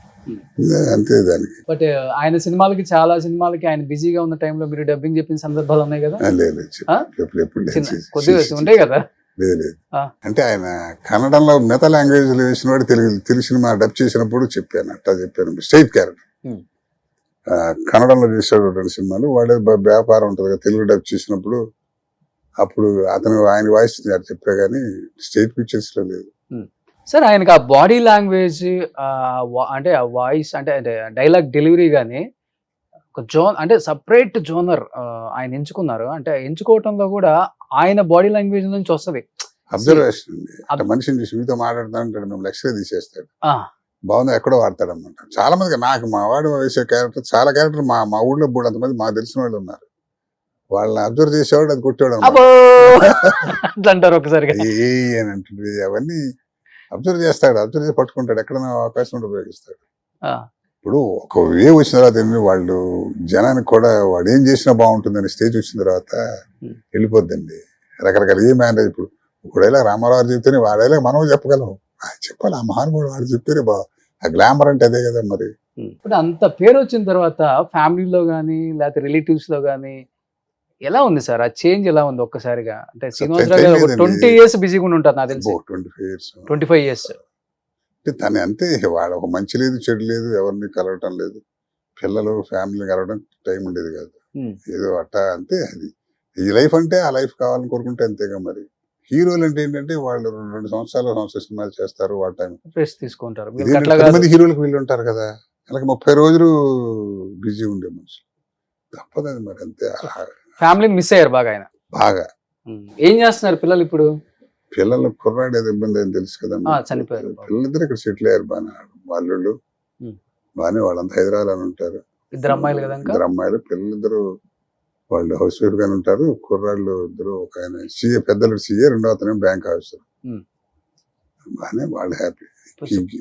అంతే దానికి. బట్ ఆయన సినిమాలకి చాలా సినిమాలకి ఆయన బిజీగా ఉన్న టైంలో మీరు డబ్బింగ్ చెప్పిన సందర్భాలు ఉన్నాయి కదా? లేదు కొద్దిగా ఉంటాయి కదా. లేదు అంటే ఆయన కన్నడంలో మిగతా లాంగ్వేజ్ వేసిన వాడు తెలుగు సినిమా డబ్ చేసినప్పుడు చెప్పాను, అట్టా చెప్పాను. స్ట్రైట్ క్యారెక్టర్ కన్నడంలో చేసాడు 2 సినిమాలు. వాడే వ్యాపారం ఉంటుంది కదా, తెలుగు డబ్ చేసినప్పుడు అప్పుడు అతను ఆయన వాయిస్ చెప్పా కానీ స్టేట్ పిక్చర్స్ లో లేదు. సార్ ఆయనకి ఆ బాడీ లాంగ్వేజ్ అంటే ఆ వాయిస్ అంటే డైలాగ్ డెలివరీ కానీ ఒక అంటే సపరేట్ జోనర్ ఆయన ఎంచుకున్నారు. అంటే ఎంచుకోవటంలో కూడా ఆయన బాడీ లాంగ్వేజ్ నుంచి వస్తుంది. అబ్జర్వేషన్ అండి. మనిషిని చూసి మీతో మాట్లాడుతానంటాడు, మేము లక్ష్య తీసేస్తాడు, బాగుంది ఎక్కడో వాడతాడు అనమాట. చాలా మందికి నాకు మా వాడు వేసే క్యారెక్టర్ చాలా క్యారెక్టర్ మా ఊళ్ళో కూడా అంతమంది మాకు తెలిసిన వాళ్ళు ఉన్నారు. వాళ్ళని అబ్జర్వ్ చేసేవాడు, అది కొట్టేవాడు అంటారు ఒకసారి అంటే అవన్నీ అబ్జర్వ్ చేస్తాడు, అబ్జర్వ్ చేసి పట్టుకుంటాడు, ఎక్కడైనా అవకాశం ఉంటే ఉపయోగిస్తాడు. ఇప్పుడు ఒక వే వచ్చిన తర్వాత వాళ్ళు జనానికి కూడా వాడు ఏం చేసినా బాగుంటుందని స్టేజ్ వచ్చిన తర్వాత వెళ్ళిపోద్దండి. రకరకాల ఏ మ్యారేజ్ ఇప్పుడు ఒకడేలా రామారావు చెప్తేనే వాడేలా మనం చెప్పగలం, చెప్పాలి ఆ మహానుభావుడు వాడు చెప్తేనే ఆ గ్లామర్ అంటే అదే కదా. మరి ఇప్పుడు అంత పేరు వచ్చిన తర్వాత ఫ్యామిలీలో కానీ లేకపోతే రిలేటివ్స్ లో కానీ ఎలా ఉంది సార్ ఆ చేంజ్? ఎలా ఉంది ఒక్కసారిగా? అంటే శ్రీనివాసరావు గారు 20 years బిజీగా ఉంటారు నాకు తెలిసి. 25 years అంటే తను అంతే, వాళ్ళ ఒక మంచి లేదు చెడు లేదు, ఎవరిని కలవటం లేదు, పిల్లలు ఫ్యామిలీ కలవడం టైం ఉండేది కాదు. ఏదో అట్టా అంతే. అది ఈ లైఫ్ అంటే ఆ లైఫ్ కావాలని కోరుకుంటే అంతేగా మరి. హీరోలు అంటే ఏంటంటే వాళ్ళు 2 సంవత్సరాలు సినిమాలు చేస్తారు వాళ్ళ టైం. రెస్ట్ తీసుకుంటారు. ఇదే వీళ్ళకి అట్లా 10 కాదు. మంది హీరోలకు వీళ్ళు ఉంటారు కదా, అలాగే 30 రోజులు బిజీ ఉండే మనిషి. తప్పదు అది మరి అంతే. ఫ్యామిలీని మిస్ అయ్యారు బాగా ఆయన. బాగా ఏం చేస్తున్నారు పిల్లలు ఇప్పుడు? పిల్లలు కుర్రాడు ఏదో ఇబ్బంది అని తెలుసు కదా, చనిపోయారు. పిల్లలిద్దరు ఇక్కడ సెటిల్ అయ్యారు బాగా. వాళ్ళు బాగానే, వాళ్ళంతా హైదరాబాద్ అని ఉంటారు. 2 అమ్మాయిలు కదా ఇంకా? 2 అమ్మాయిలు, పిల్లలిద్దరు వాళ్ళు హౌస్ వైఫ్ గానే ఉంటారు. కుర్రాళ్ళు ఇద్దరు, ఒక ఆయన సీఏ, పెద్దలు సీఏ, రెండో అతను బ్యాంక్ ఆఫీసర్. బాగానే వాళ్ళు హ్యాపీ.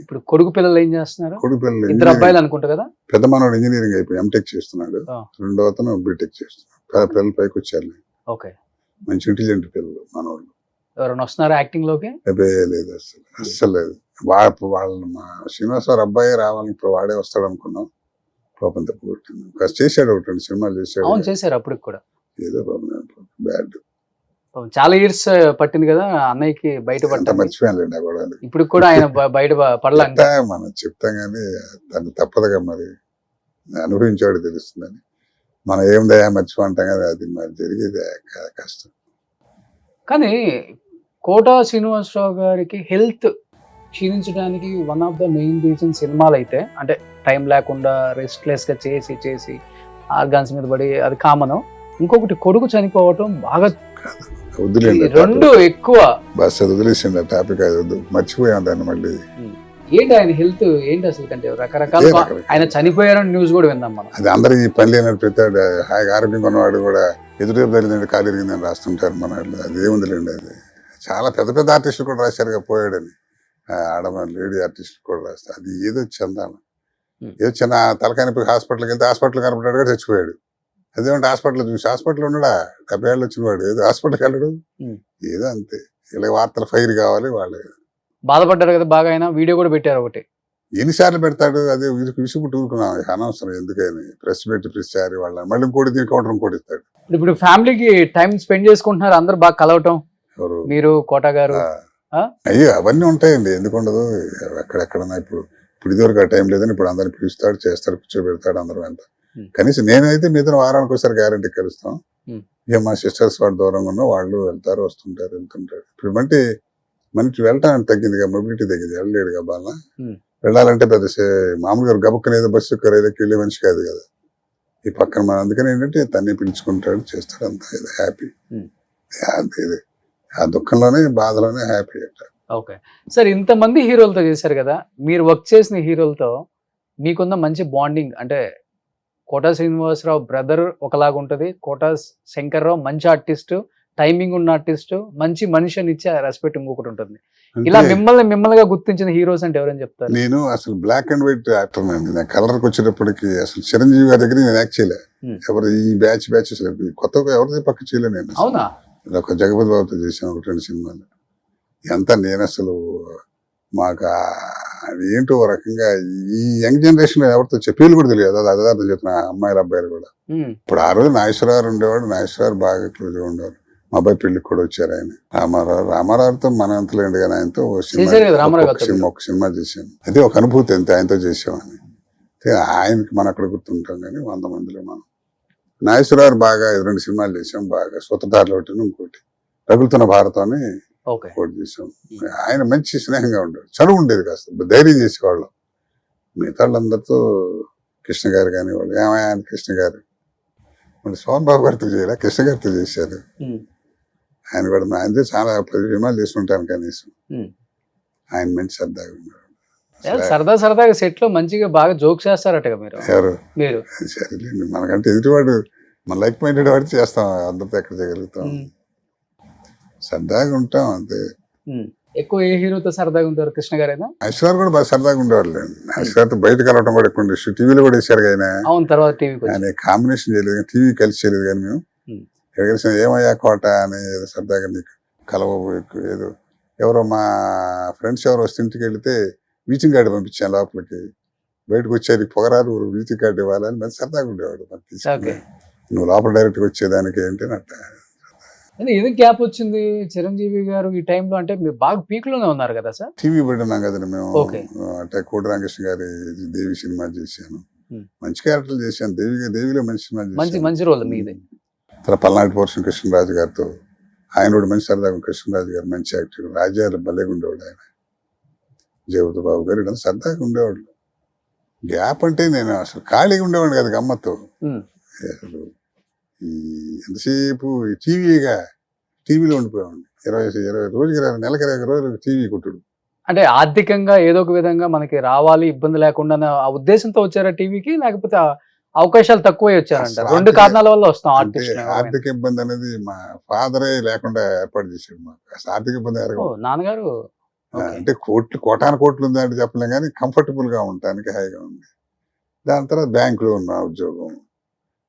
ఇప్పుడు కొడుకు పిల్లలు ఏం చేస్తున్నారు? కొడుకు పిల్లలు 2 అబ్బాయిలు అనుకుంటా కదా. పెద్ద మనోడు ఇంజనీరింగ్ అయిపోయి ఎంటెక్ చేస్తున్నాడు, రెండో అతను బీటెక్ చేస్తున్నాడు. పిల్లలు పైకి వచ్చారు. ఓకే, మంచి ఇంటెలిజెంట్ పిల్లలు మనోళ్ళు. ఎవరైనా వస్తున్నారా యాక్టింగ్ లోకి? లేదు, అస్సలు లేదు. వాళ్ళు మా శ్రీనివాసరావు అబ్బాయి రావాలని ఇప్పుడు వాడే వస్తాడు అనుకున్నాం. పాపం తప్పు కొట్టింది. చేశాడు, 2 సినిమాలు చేశాడు. అవును, చేశారు అప్పుడు కూడా. ఏదో బ్యాడ్. చాలా ఇయర్స్ పట్టింది కదా అన్నయ్యకి బయట పడ్డా. మర్చిపోయానులేండి కూడా. ఇప్పుడు కూడా ఆయన బయట పడలేంట. మనం చెప్తాం కానీ తను తప్పదుగా మరి, అనుభవించాడు తెలుస్తుందని. మనం ఏమిదయా మర్చిపోంటాం కదా, అది మరి జరిగేది కష్టం. కానీ కోట శ్రీనివాసరావు గారికి హెల్త్ క్షీణించడానికి one of the main reason సినిమాలు అయితే, అంటే టైం లేకుండా రెస్ట్లెస్ గా చేసి ఆర్గాన్స్ మీద పడి, అది కామన్. ఇంకొకటి కొడుకు చనిపోవటం బాగా వదిలేండి, 2 ఎక్కువ. బస్ అది వదిలేసిండి ఆ టాపిక్. అది మర్చిపోయాం దాన్ని మళ్ళీ. ఏంటి ఆయన హెల్త్ ఏంటి అసలు? కంటే రకరకాల ఆయన చనిపోయారని న్యూస్ కూడా విందాం మనం. అది అందరికి పని లేనట్టు పెట్టాడు. హాయిగా ఆరోగ్యంగా ఉన్నవాడు కూడా ఎదురు తగిలిందండి, కాలు ఇరిగిందని రాస్తుంటారు మన వాళ్ళు. అది ఏముందిలేండి. అది చాలా పెద్ద పెద్ద ఆర్టిస్టులు కూడా రాశారుగా పోయాడని. ఆడమ లేడీ ఆర్టిస్ట్ కూడా రాస్తారు. అది ఏదో చందాను, ఏదో చిన్న తలకాయ నొప్పి హాస్పిటల్కి వెళ్తే హాస్పిటల్ కనపడ్డాడు కూడా చచ్చిపోయాడు. అదేమంటే హాస్పిటల్ చూసి, హాస్పిటల్ ఉన్నాడా 70 ఏళ్ళు వచ్చినవాడు, ఏదో హాస్పిటల్కి వెళ్ళడు. ఏదో అంతే. ఇలా వార్తలు ఫైర్ కావాలి వాళ్ళు. బాధపడ్డారు కదా బాగా. ఆయన వీడియో కూడా పెట్టారు ఒకటి. ఎన్నిసార్లు పెడతాడు? అదే విసుగుట్టు ఊరుకున్నాం, అనవసరం ఎందుకని. ప్రెస్ పెట్టి ప్రతిసారి వాళ్ళ మళ్ళీ ఇంకోటి దీని కౌంటర్ ఇంకోటి ఇస్తాడు. ఇప్పుడు ఫ్యామిలీకి టైం స్పెండ్ చేసుకుంటున్నారు అందరు, బాగా కలవటం. ఎవరు? మీరు, కోట గారు. అయ్యో అవన్నీ ఉంటాయండి, ఎందుకు ఉండదు. ఎక్కడెక్కడన్నా ఇప్పుడు ఇదివరకు ఆ టైం లేదని ఇప్పుడు అందరిని పిలుస్తాడు, చేస్తాడు, కూర్చోబెడతాడు అందరూ అంత. కనీసం నేనైతే మీతో వారానికి ఒకసారి గ్యారెంటీ కలుస్తాం. ఇక మా సిస్టర్స్ వాళ్ళు దూరంగా ఉన్న వాళ్ళు వెళ్తారు, వస్తుంటారు, వెళ్తుంటారు. ఇప్పుడు మనకి వెళ్ళటానికి తగ్గిందిగా, మొబిలిటీ తగ్గింది, వెళ్ళలేడుగా బాగా. వెళ్ళాలంటే పెద్ద మామూలుగా గబుక్కనేదో బస్సు రైలుకి వెళ్ళే మనిషి కాదు కదా ఈ పక్కన. మన అందుకని ఏంటంటే తన్ని పిలుచుకుంటాడు, చేస్తాడు, అంతా ఏదో హ్యాపీ. ఆ దుఃఖంలోనే, బాధలోనే హ్యాపీ అంట. ఓకే సార్, ఇంతమంది హీరోలతో చేశారు కదా, మీరు వర్క్ చేసిన హీరోలతో మీకున్న మంచి బాండింగ్ అంటే, కోట శ్రీనివాసరావు బ్రదర్ ఒకలాగా ఉంటుంది, కోట శంకర్రావు మంచి ఆర్టిస్ట్, టైమింగ్ ఉన్న ఆర్టిస్ట్, మంచి మనిషి అని ఇచ్చే రెస్పెక్ట్ ఇంకొకటి ఉంటుంది. ఇలా మిమ్మల్నిగా గుర్తించిన హీరోస్ అంటే ఎవరైనా చెప్తారు? నేను అసలు బ్లాక్ అండ్ వైట్ యాక్టర్ అండి. నేను కలర్కి వచ్చేటప్పటికి అసలు చిరంజీవి గారి దగ్గర నేను యాక్ట్ చేయలే. ఎవరు ఈ బ్యాచ్ అసలు కొత్తగా ఎవరిది పక్క చేయలే నేను. అవునా? ఒక జగపతి బాబుతో చేశాను 1-2 సినిమాలు. ఎంత నేను అసలు మాకు అది ఏంటో రకంగా ఈ యంగ్ జనరేషన్ లో ఎవరితో చెప్పేది కూడా తెలియదు. అది అర్థం చెప్తున్నా, అమ్మాయిలు అబ్బాయిలు కూడా. ఇప్పుడు ఆ రోజు నాగేశ్వరరావు ఉండేవాడు, నాగేశ్వరరావు బాగా క్లోజ్ గా ఉండేవాడు. మా అబ్బాయి పెళ్లికి కూడా వచ్చారు ఆయన. రామారావుతో మన అంతలేండి కానీ ఆయనతో ఒక సినిమా చేశాను. అదే ఒక అనుభూతి అంతే, ఆయనతో చేసామని. ఆయనకి మనం అక్కడ గుర్తుంటాం కానీ 100 మందిలో మనం. నాగేశ్వరరావు బాగా 2 సినిమాలు చేసాం బాగా, సూత్రధారులు ఒకటి, ఇంకోటి రగులుతున్న భారతం అని ఒకటి చేసాం. ఆయన మంచి స్నేహంగా ఉండేవాడు, చదువు ఉండేది, కాస్త ధైర్యం చేసేవాళ్ళం. మిగతా వాళ్ళందరితో కృష్ణ గారు కానీ వాళ్ళు ఏమయ్యా కృష్ణ గారు, మళ్ళీ సోహన్ బాబు గారితో చేయలే, కృష్ణ గారితో చేశారు. ఆయన కూడా ఆయనతో చాలా 10 సినిమాలు చేస్తుంటాను కనీసం. ఆయన మంచి సరదాగా ఉన్నాడు. సరదాగా సెట్ లో మంచిగా బాగా జోక్స్ చేస్తారట మీరు. ఎవరు? మీరు. సరేలేండి, మనకంటే ఎదుటివాడు మన లైక్ మైండెడ్ వాడు చేస్తాం, అందరితో ఎక్కడ చేయగలుగుతాం. సరదాగా ఉంటాం అంతే. ఎక్కువ ఏ హీరోతో సరదాగా ఉంటారు? కృష్ణ గారేనా? నాగేశ్వరరావు కూడా బాగా సరదాగా ఉండేవాళ్ళు. నాగేశ్వరరావు బయట కలవటం కూడా ఎక్కువ ఉండేది. టీవీలో కూడా వేసారు ఆయన. అవును, తర్వాత టీవీ ఆయన కాంబినేషన్ చేయలేదు, టీవీ కలిసి చేయలేదు కానీ మేము కలిసిన ఏమయ్యా కోట అని సరదాగా నీకు కలవబోయకు ఏదో. ఎవరో మా ఫ్రెండ్స్ ఎవరు వస్తే ఇంటికి వెళితే విజిటింగ్ కార్డు పంపించాను లోపలికి, బయటకు వచ్చేది పొగరారు విజిటింగ్ కార్డు ఇవ్వాలని మరి సరదాగా ఉండేవాడు. మరి తీసుకుని నువ్వు లోపల డైరెక్ట్గా వచ్చేదానికి ఏంటి అట్లా అంటే ఎందుకు గ్యాప్ వచ్చింది చిరంజీవి గారు ఈ టైంలో? అంటే మీరు బాగా పీక్ లోనే ఉన్నారు కదా సార్. టీవీ పడినాం కదండి మేము. ఓకే. అంటే కోటి రామకృష్ణ గారి దేవి సినిమా చేశాను, Hmm. మంచి క్యారెక్టర్లు చేశాను. దేవిలో మంచి సినిమా మంచి చేశాను. మంచి రోల్ మీది. తర్వాత పల్నాటి పోర్షన్ కృష్ణరాజు గారితో, ఆయన కూడా మంచి సరదాగా, కృష్ణరాజు గారు మంచి యాక్టర్, రాజ్యాలు భలేగా ఉండేవాడు ఆయన, జగపతి బాబు గారు ఇలా సరదాగా ఉండేవాడు. గ్యాప్ అంటే నేను అసలు ఖాళీగా ఉండేవాడిని కదా గమ్మత్తు. Hmm. అసలు ఈ ఎంతసేపు టీవీలో ఉండిపోయామండి. 20 రోజుకి నెలకి 20 రోజులు టీవీ కుట్టుడు. అంటే ఆర్థికంగా ఏదో ఒక విధంగా మనకి రావాలి, ఇబ్బంది లేకుండా ఆ ఉద్దేశంతో వచ్చారా టీవీకి, లేకపోతే అవకాశాలు తక్కువే వచ్చారంట? అసలు రెండు కారణాల వల్ల వస్తాం అంటే ఆర్టిస్ట్. ఆర్థిక ఇబ్బంది అనేది మా ఫాదరే లేకుండా ఏర్పాటు చేశాడు మాకు. అసలు ఆర్థిక ఇబ్బంది నాన్నగారు అంటే కోటాను కోట్లు ఉందంటే చెప్పలేం కానీ కంఫర్టబుల్ గా ఉండటానికి హాయిగా ఉంది. దాని తర్వాత బ్యాంకులో ఉన్న ఉద్యోగం,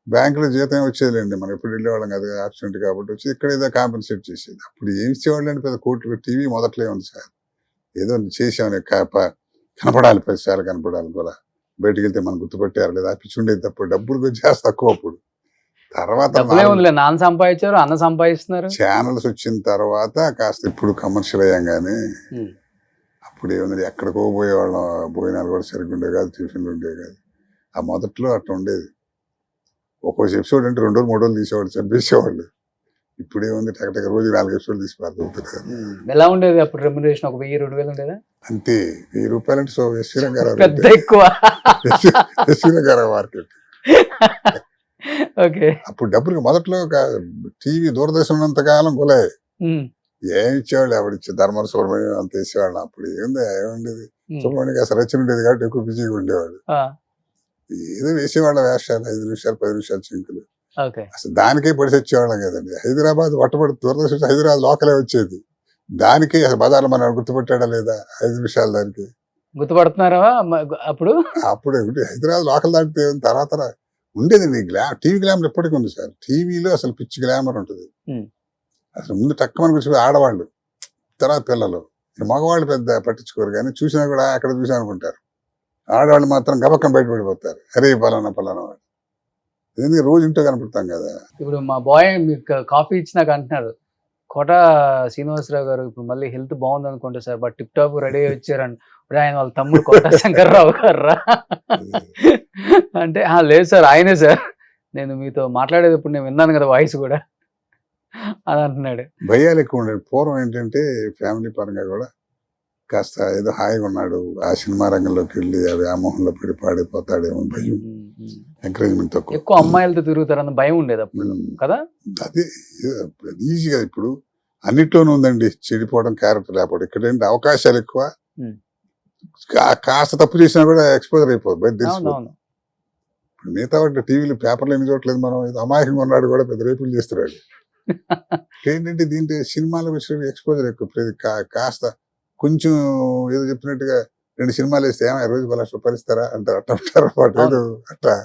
బ్యాంకులో జీతం వచ్చేదిలేండి, మనం ఎప్పుడు వెళ్ళేవాళ్ళం కదా, ఆబ్సెంట్ కాబట్టి వచ్చి ఇక్కడ ఏదో కాంపెన్సేట్ చేసేది. అప్పుడు ఏమి ఇచ్చేవాళ్ళు అండి, పెద్ద కోట్లు. టీవీ మొదట్లో ఉంది సార్, ఏదో చేసామని కనపడాలి, 10 సార్లు కనపడాలి కూడా, బయటికి వెళ్తే మనం గుర్తుపెట్టారు లేదా పిచ్చి ఉండేది తప్ప. డబ్బులు వచ్చేసి తక్కువ అప్పుడు. తర్వాత నాన్న సంపాదించారు, అన్న సంపాదిస్తున్నారు. ఛానల్స్ వచ్చిన తర్వాత కాస్త ఇప్పుడు కమర్షియల్ అయ్యాంగానే అప్పుడు ఏముంది, ఎక్కడికో పోయేవాళ్ళం, భోజనాలు కూడా సరిగ్గా ఉండేవి కాదు, టిఫిన్లు ఉండేవి కాదు. ఆ మొదట్లో అట్లా ఉండేది. ఒక్కొక్క ఎపిసోడ్ అంటే 2 రోజులు 3 రోజులు తీసేవాళ్ళు, చంపేసేవాళ్ళు. ఇప్పుడు ఏముంది, టకటక రోజు 4 ఎపిసోడ్లు తీసి పారుతుంటారు. ఎలా ఉండేది అప్పుడు రెమ్యునరేషన్? ఒక 1000-2000 ఉండేదా? అంతే. 1000 రూపాయలు అంటే ఎస్వీ రంగారావు, పెద్ద ఎక్కువ. SV Rangarao market. ఓకే. అప్పుడు డబ్బులు మొదట్లో టీవీ దూరదర్శన్ ఉన్నంత కాలం కొలే ఏమి ఇచ్చేవాళ్ళు, ఎవరిచ్చే ధర్మవరం సుబ్రహ్మణ్యం అంత వేసేవాళ్ళు. అప్పుడు ఏముండేది, సుబ్రహ్మణ్యం అసలు రచన ఉండేది కాబట్టి ఎక్కువ బిజీగా ఉండేవాడు. ఏదో వేసేవాళ్ళ వేషాలు, 5 నిమిషాలు 10 నిమిషాలు చింకులు, అసలు దానికే పడిసి వచ్చేవాళ్ళం కదండి. హైదరాబాద్ వట్టబడి దూరదర్శన్ హైదరాబాద్ లోకలే వచ్చేది, దానికి అసలు బజార్లో మనం గుర్తుపెట్టాడా లేదా 5 నిమిషాలు దానికి గుర్తుపడుతున్నారా అప్పుడు? అప్పుడే హైదరాబాద్ లోకల్ దాటితే తర్వాత ఉండేది. టీవీ గ్లామర్ ఎప్పటికీ ఉంది సార్. టీవీలో అసలు పిచ్చి గ్లామర్ ఉంటుంది. అసలు ముందు టక్కుమని కూర్చొని ఆడవాళ్ళు, తర్వాత పిల్లలు, మగవాళ్ళు పెద్ద పట్టించుకోరు కానీ చూసినా కూడా అక్కడ చూసా అనుకుంటారు. ఆడవాళ్ళు మాత్రం గబక్కం బయటపడిపోతారు, అరే పలానా వాడు. ఎందుకంటే రోజు ఇంట్లో కనపడతాం కదా. ఇప్పుడు మా బాయ్ మీకు కాఫీ ఇచ్చినాక అంటున్నారు, కోట శ్రీనివాసరావు గారు ఇప్పుడు మళ్ళీ హెల్త్ బాగుంది అనుకుంటా sir, but tip top ready వచ్చారండి. ఇప్పుడు ఆయన వాళ్ళ తమ్ముడు కోట శంకర్రావు గారు అంటే లేదు సార్ ఆయనే సార్, నేను మీతో మాట్లాడేది ఇప్పుడు నేను విన్నాను కదా వాయిస్ కూడా అని అంటున్నాడు. భయాలు ఎక్కువ ఉండేది. పూర్వం ఏంటంటే ఫ్యామిలీ పరంగా కూడా కాస్త ఏదో హాయిగా ఉన్నాడు, ఆ సినిమా రంగంలోకి వెళ్ళి ఆ వ్యామోహంలో పడి పాడిపోతాడేమో భయం, ఎంకరేజ్మెంట్ తక్కువ. ఎక్కువ అమ్మాయిలతో తిరుగుతారన్న భయం ఉండేది అప్పుడు కదా. అదే ఈజీగా ఇప్పుడు అన్నిట్లోనూ ఉందండి చెడిపోవడం, క్యారెక్టర్ లేకపోవడం. ఇక్కడ ఏంటి అవకాశాలు ఎక్కువ, కాస్త తప్పు చేసినా కూడా ఎక్స్పోజర్ అయిపోదు, బయట తెలిసిపోతుంది. ఇప్పుడు మిగతా వాటి టీవీలు పేపర్లు ఎన్ని చూడట్లేదు మనం, అమాయకంగా ఉన్నాడు కూడా పెద్ద రేపులు చేస్తున్నాడు. ఏంటంటే దీంట్లో సినిమాల విషయం ఎక్స్పోజర్ ఎక్కువ. కాస్త కొంచెం ఏదో చెప్తున్నట్టుగా 2 సినిమాలు వేస్తే ఏమైనా రోజు 1 లక్ష రూపాయలు ఇస్తారా అంటారు, అట్లా ఏదో అట్లా.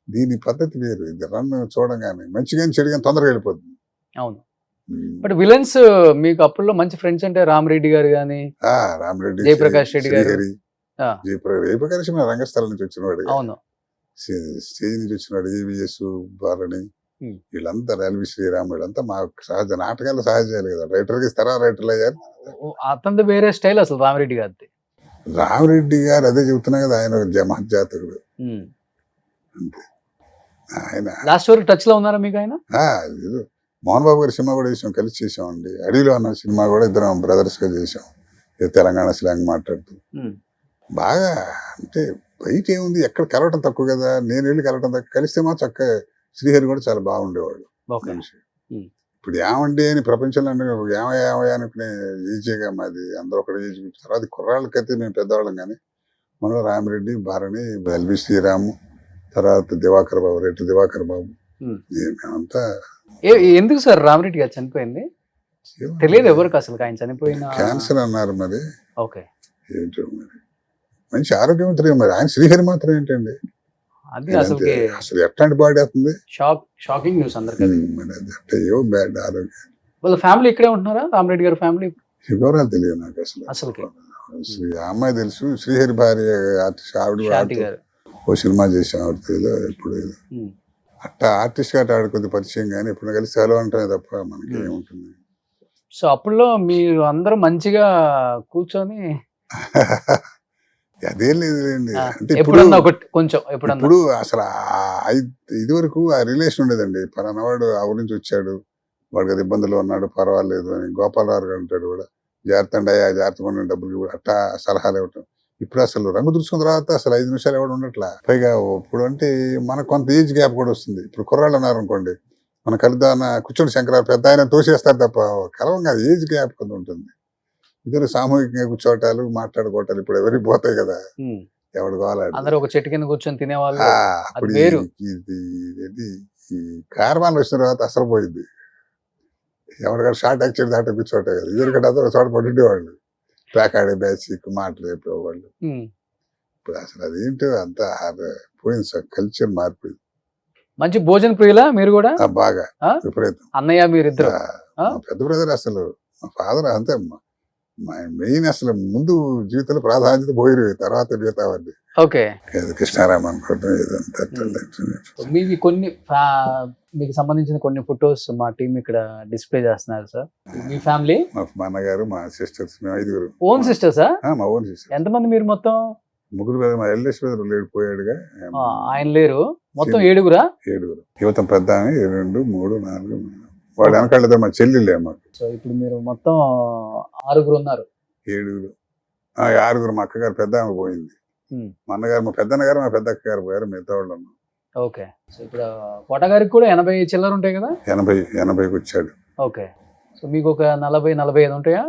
దీని పద్ధతి వేరు. ఇది రన్ చూడంగానే మంచిగా చెడుగా తొందరగా వెళ్ళిపోతుంది. అవును. బట్ విలన్స్ మీకు అప్పుల్లో మంచి ఫ్రెండ్స్ అంటే రామరెడ్డి గారు కానీ, రామరెడ్డి, జయప్రకాష్ రెడ్డి గారు. జయప్రకాష్ రంగస్థలం నుంచి వచ్చినవాడు, అవును, స్టేజ్ నుంచి వచ్చినాడు. ఏవిఎస్ బాలని వీళ్ళంతా, ఎల్వి శ్రీరామ్ వీళ్ళంతా మా సహజ నాటకాలు సహజాలు కదా. రైటర్కి ఇస్తారా, రైటర్లు అయ్యారు. అతనిది వేరే స్టైల్ అసలు రామరెడ్డి గారిది. రామరెడ్డి గారు అదే చెబుతున్నా కదా, ఆయన మహజ్జాతకుడు. అంతే. ఆయన లాస్ట్ వరకు టచ్ లో ఉన్నారా మీకు ఆయన? మోహన్ బాబు గారి సినిమా కూడా చేసాం, కలిసి చేసామండి. అడవిలో అన్న సినిమా కూడా ఇద్దరం బ్రదర్స్ గా చేసాం, తెలంగాణ స్లాంగ్ మాట్లాడుతూ. బాగా అంటే బయట ఏముంది, ఎక్కడ కలవటం తక్కువ కదా, నేను వెళ్ళి కలవటం తక్కువ. కలిస్తే మా చక్కగా శ్రీహరి కూడా చాలా బాగుండేవాడు మనిషి. ఇప్పుడు ఏమండి అని ప్రపంచంలో ఏమయ్యా అనుకునే ఈజీగా మాది, అందరూ ఒకటి ఏజ్. తర్వాత కుర్రాళ్ళకైతే మేము పెద్దవాళ్ళం కానీ, మనలో రామిరెడ్డి, భారణి, ఎల్వి శ్రీరాము, తర్వాత దివాకర్ బాబు, రెడ్డి దివాకర్ బాబు, మేమంతా. ఎందుకు సార్ రామరెడ్డి గారు చనిపోయింది తెలియదు ఎవరికి అసలు? ఆయన చనిపోయిన క్యాన్సర్ అన్నారు మరి. ఓకే. ఏంటో మరి మంచి ఆరోగ్యవంతులు మరి. ఆయన శ్రీహరి మాత్రం ఏంటండి, అది అసలు ఎట్లాంటి బాడీ అవుతుంది. షాకింగ్ న్యూస్ అందరికీ. బ్యాడ్ ఆరోగ్యం. వాళ్ళ ఫ్యామిలీ ఇక్కడే ఉంటున్నారా, రామరెడ్డి గారి ఫ్యామిలీ? వివరాలు తెలియదు నాకు అసలు. అమ్మాయి తెలుసు, శ్రీహరి భార్య ఆర్టిస్ట్, ఆవిడ ఓ సినిమా చేసాం ఆవిడతో, ఇప్పుడు అట్టా ఆర్టిస్ట్ గా ఆడ కొద్ది పరిచయం కానీ ఇప్పుడు కలిసి సెలవు అంటామే తప్ప మనకి ఏముంటుంది. సో అప్పుడులో మీరు అందరూ మంచిగా కూర్చొని అదేం లేదులేండి. ఆ, అంటే ఇప్పుడు ఎప్పుడన్నా ఒకటి కొంచెం ఎప్పుడన్నా ఇప్పుడు అసలు ఇది వరకు ఆ రిలేషన్ ఉండేదండి. పలానా వాడు ఆ ఊరి నుంచి వచ్చాడు, వాడికి అది ఇబ్బందులు ఉన్నాడు, పర్వాలేదు అని గోపాలరావు గారు అంటాడు కూడా, జాగ్రత్త అండి అయ్యా, జాగ్రత్తగా ఉండండి, డబ్బులు ఇవ్వడు, అట్టా సలహాలు ఇవ్వటం. ఇప్పుడు అసలు రంగు దురుచుకున్న తర్వాత అసలు 5 నిమిషాలు ఎవడు ఉండట్లా. పైగా ఇప్పుడు అంటే మనకు కొంత ఏజ్ గ్యాప్ కూడా వస్తుంది. ఇప్పుడు కుర్రాళ్ళు ఉన్నారు అనుకోండి, మన కలుద్దాన కూర్చోండి శంకర పెద్ద ఆయన తోసేస్తారు తప్ప కలవం కాదు, ఏజ్ గ్యాప్ కొంత ఉంటుంది. ఇద్దరు సామూహికంగా కూర్చోటాలు మాట్లాడుకోవటాలు ఇప్పుడు ఎవరికి పోతాయి కదా, ఎవడు కావాలి. అందరూ ఒక చెట్టు కింద కూర్చొని తినేవాళ్ళు. అప్పుడు వేరు. ఈ కార్వాన్ వచ్చిన తర్వాత అసలు పోయింది. ఎవరికైనా షార్ట్ యాక్సిడెంట్ దాంట్లో కూర్చోటే కదా, ఇద్దరికంటే అందరూ చోట పడుండేవాళ్ళు, ప్యాకాడే బ్యాచ్ మాటలు చెప్పేవాళ్ళు. ఇప్పుడు అసలు అదేంటో అంతా పోయింది సార్, కల్చర్ మారిపోయింది. మంచి భోజన ప్రియులా మీరు కూడా? బాగా ఆ? విపరీతం. అన్నయ్య మీరిద్దరు? మా పెద్ద బ్రదర్ అసలు, మా ఫాదర్ అంతే, మెయిన్ అసలు ముందు జీవితంలో ప్రాధాన్యత పోయిరు, తర్వాత మిగతావన్నీ. ఓకే. కృష్ణారామ అనుకోవడం ఏదంతా. మీవి కొన్ని మీకు సంబంధించిన కొన్ని ఫొటోస్ మా టీం ఇక్కడ డిస్ప్లే చేస్తున్నారు సార్. మీ ఫ్యామిలీ? మా అన్నగారు, మా సిస్టర్స్, మేము 5 ఓన్ సిస్టర్సా? మా ఓన్ సిస్టర్. ఎంతమంది మీరు మొత్తం? 3 మా ఎల్డెస్ట్ బ్రదర్ లేడు, పోయాడుగా. ఆయన లేరు, మొత్తం 7గురా? 7 యువతం పెద్ద 2, 3, 4 వాడు వెనకాళ్ళ మా చెల్లెళ్ళే మాకు. సో ఇప్పుడు మీరు మొత్తం 6గురు ఉన్నారు. 7 6 మా అక్కగారు పెద్ద ఆమె పోయింది, మా అన్నగారు, మా పెద్దన్నగారు, మా పెద్ద అక్కగారు పోయారు, మిగతా వాళ్ళు ఉన్నాం. ఓకే. సో ఇప్పుడు కోట గారికి కూడా 80 చిల్లర ఉంటాయి కదా? 80కి వచ్చాడు. ఓకే. సో మీకు ఒక 40-45 ఉంటాయా?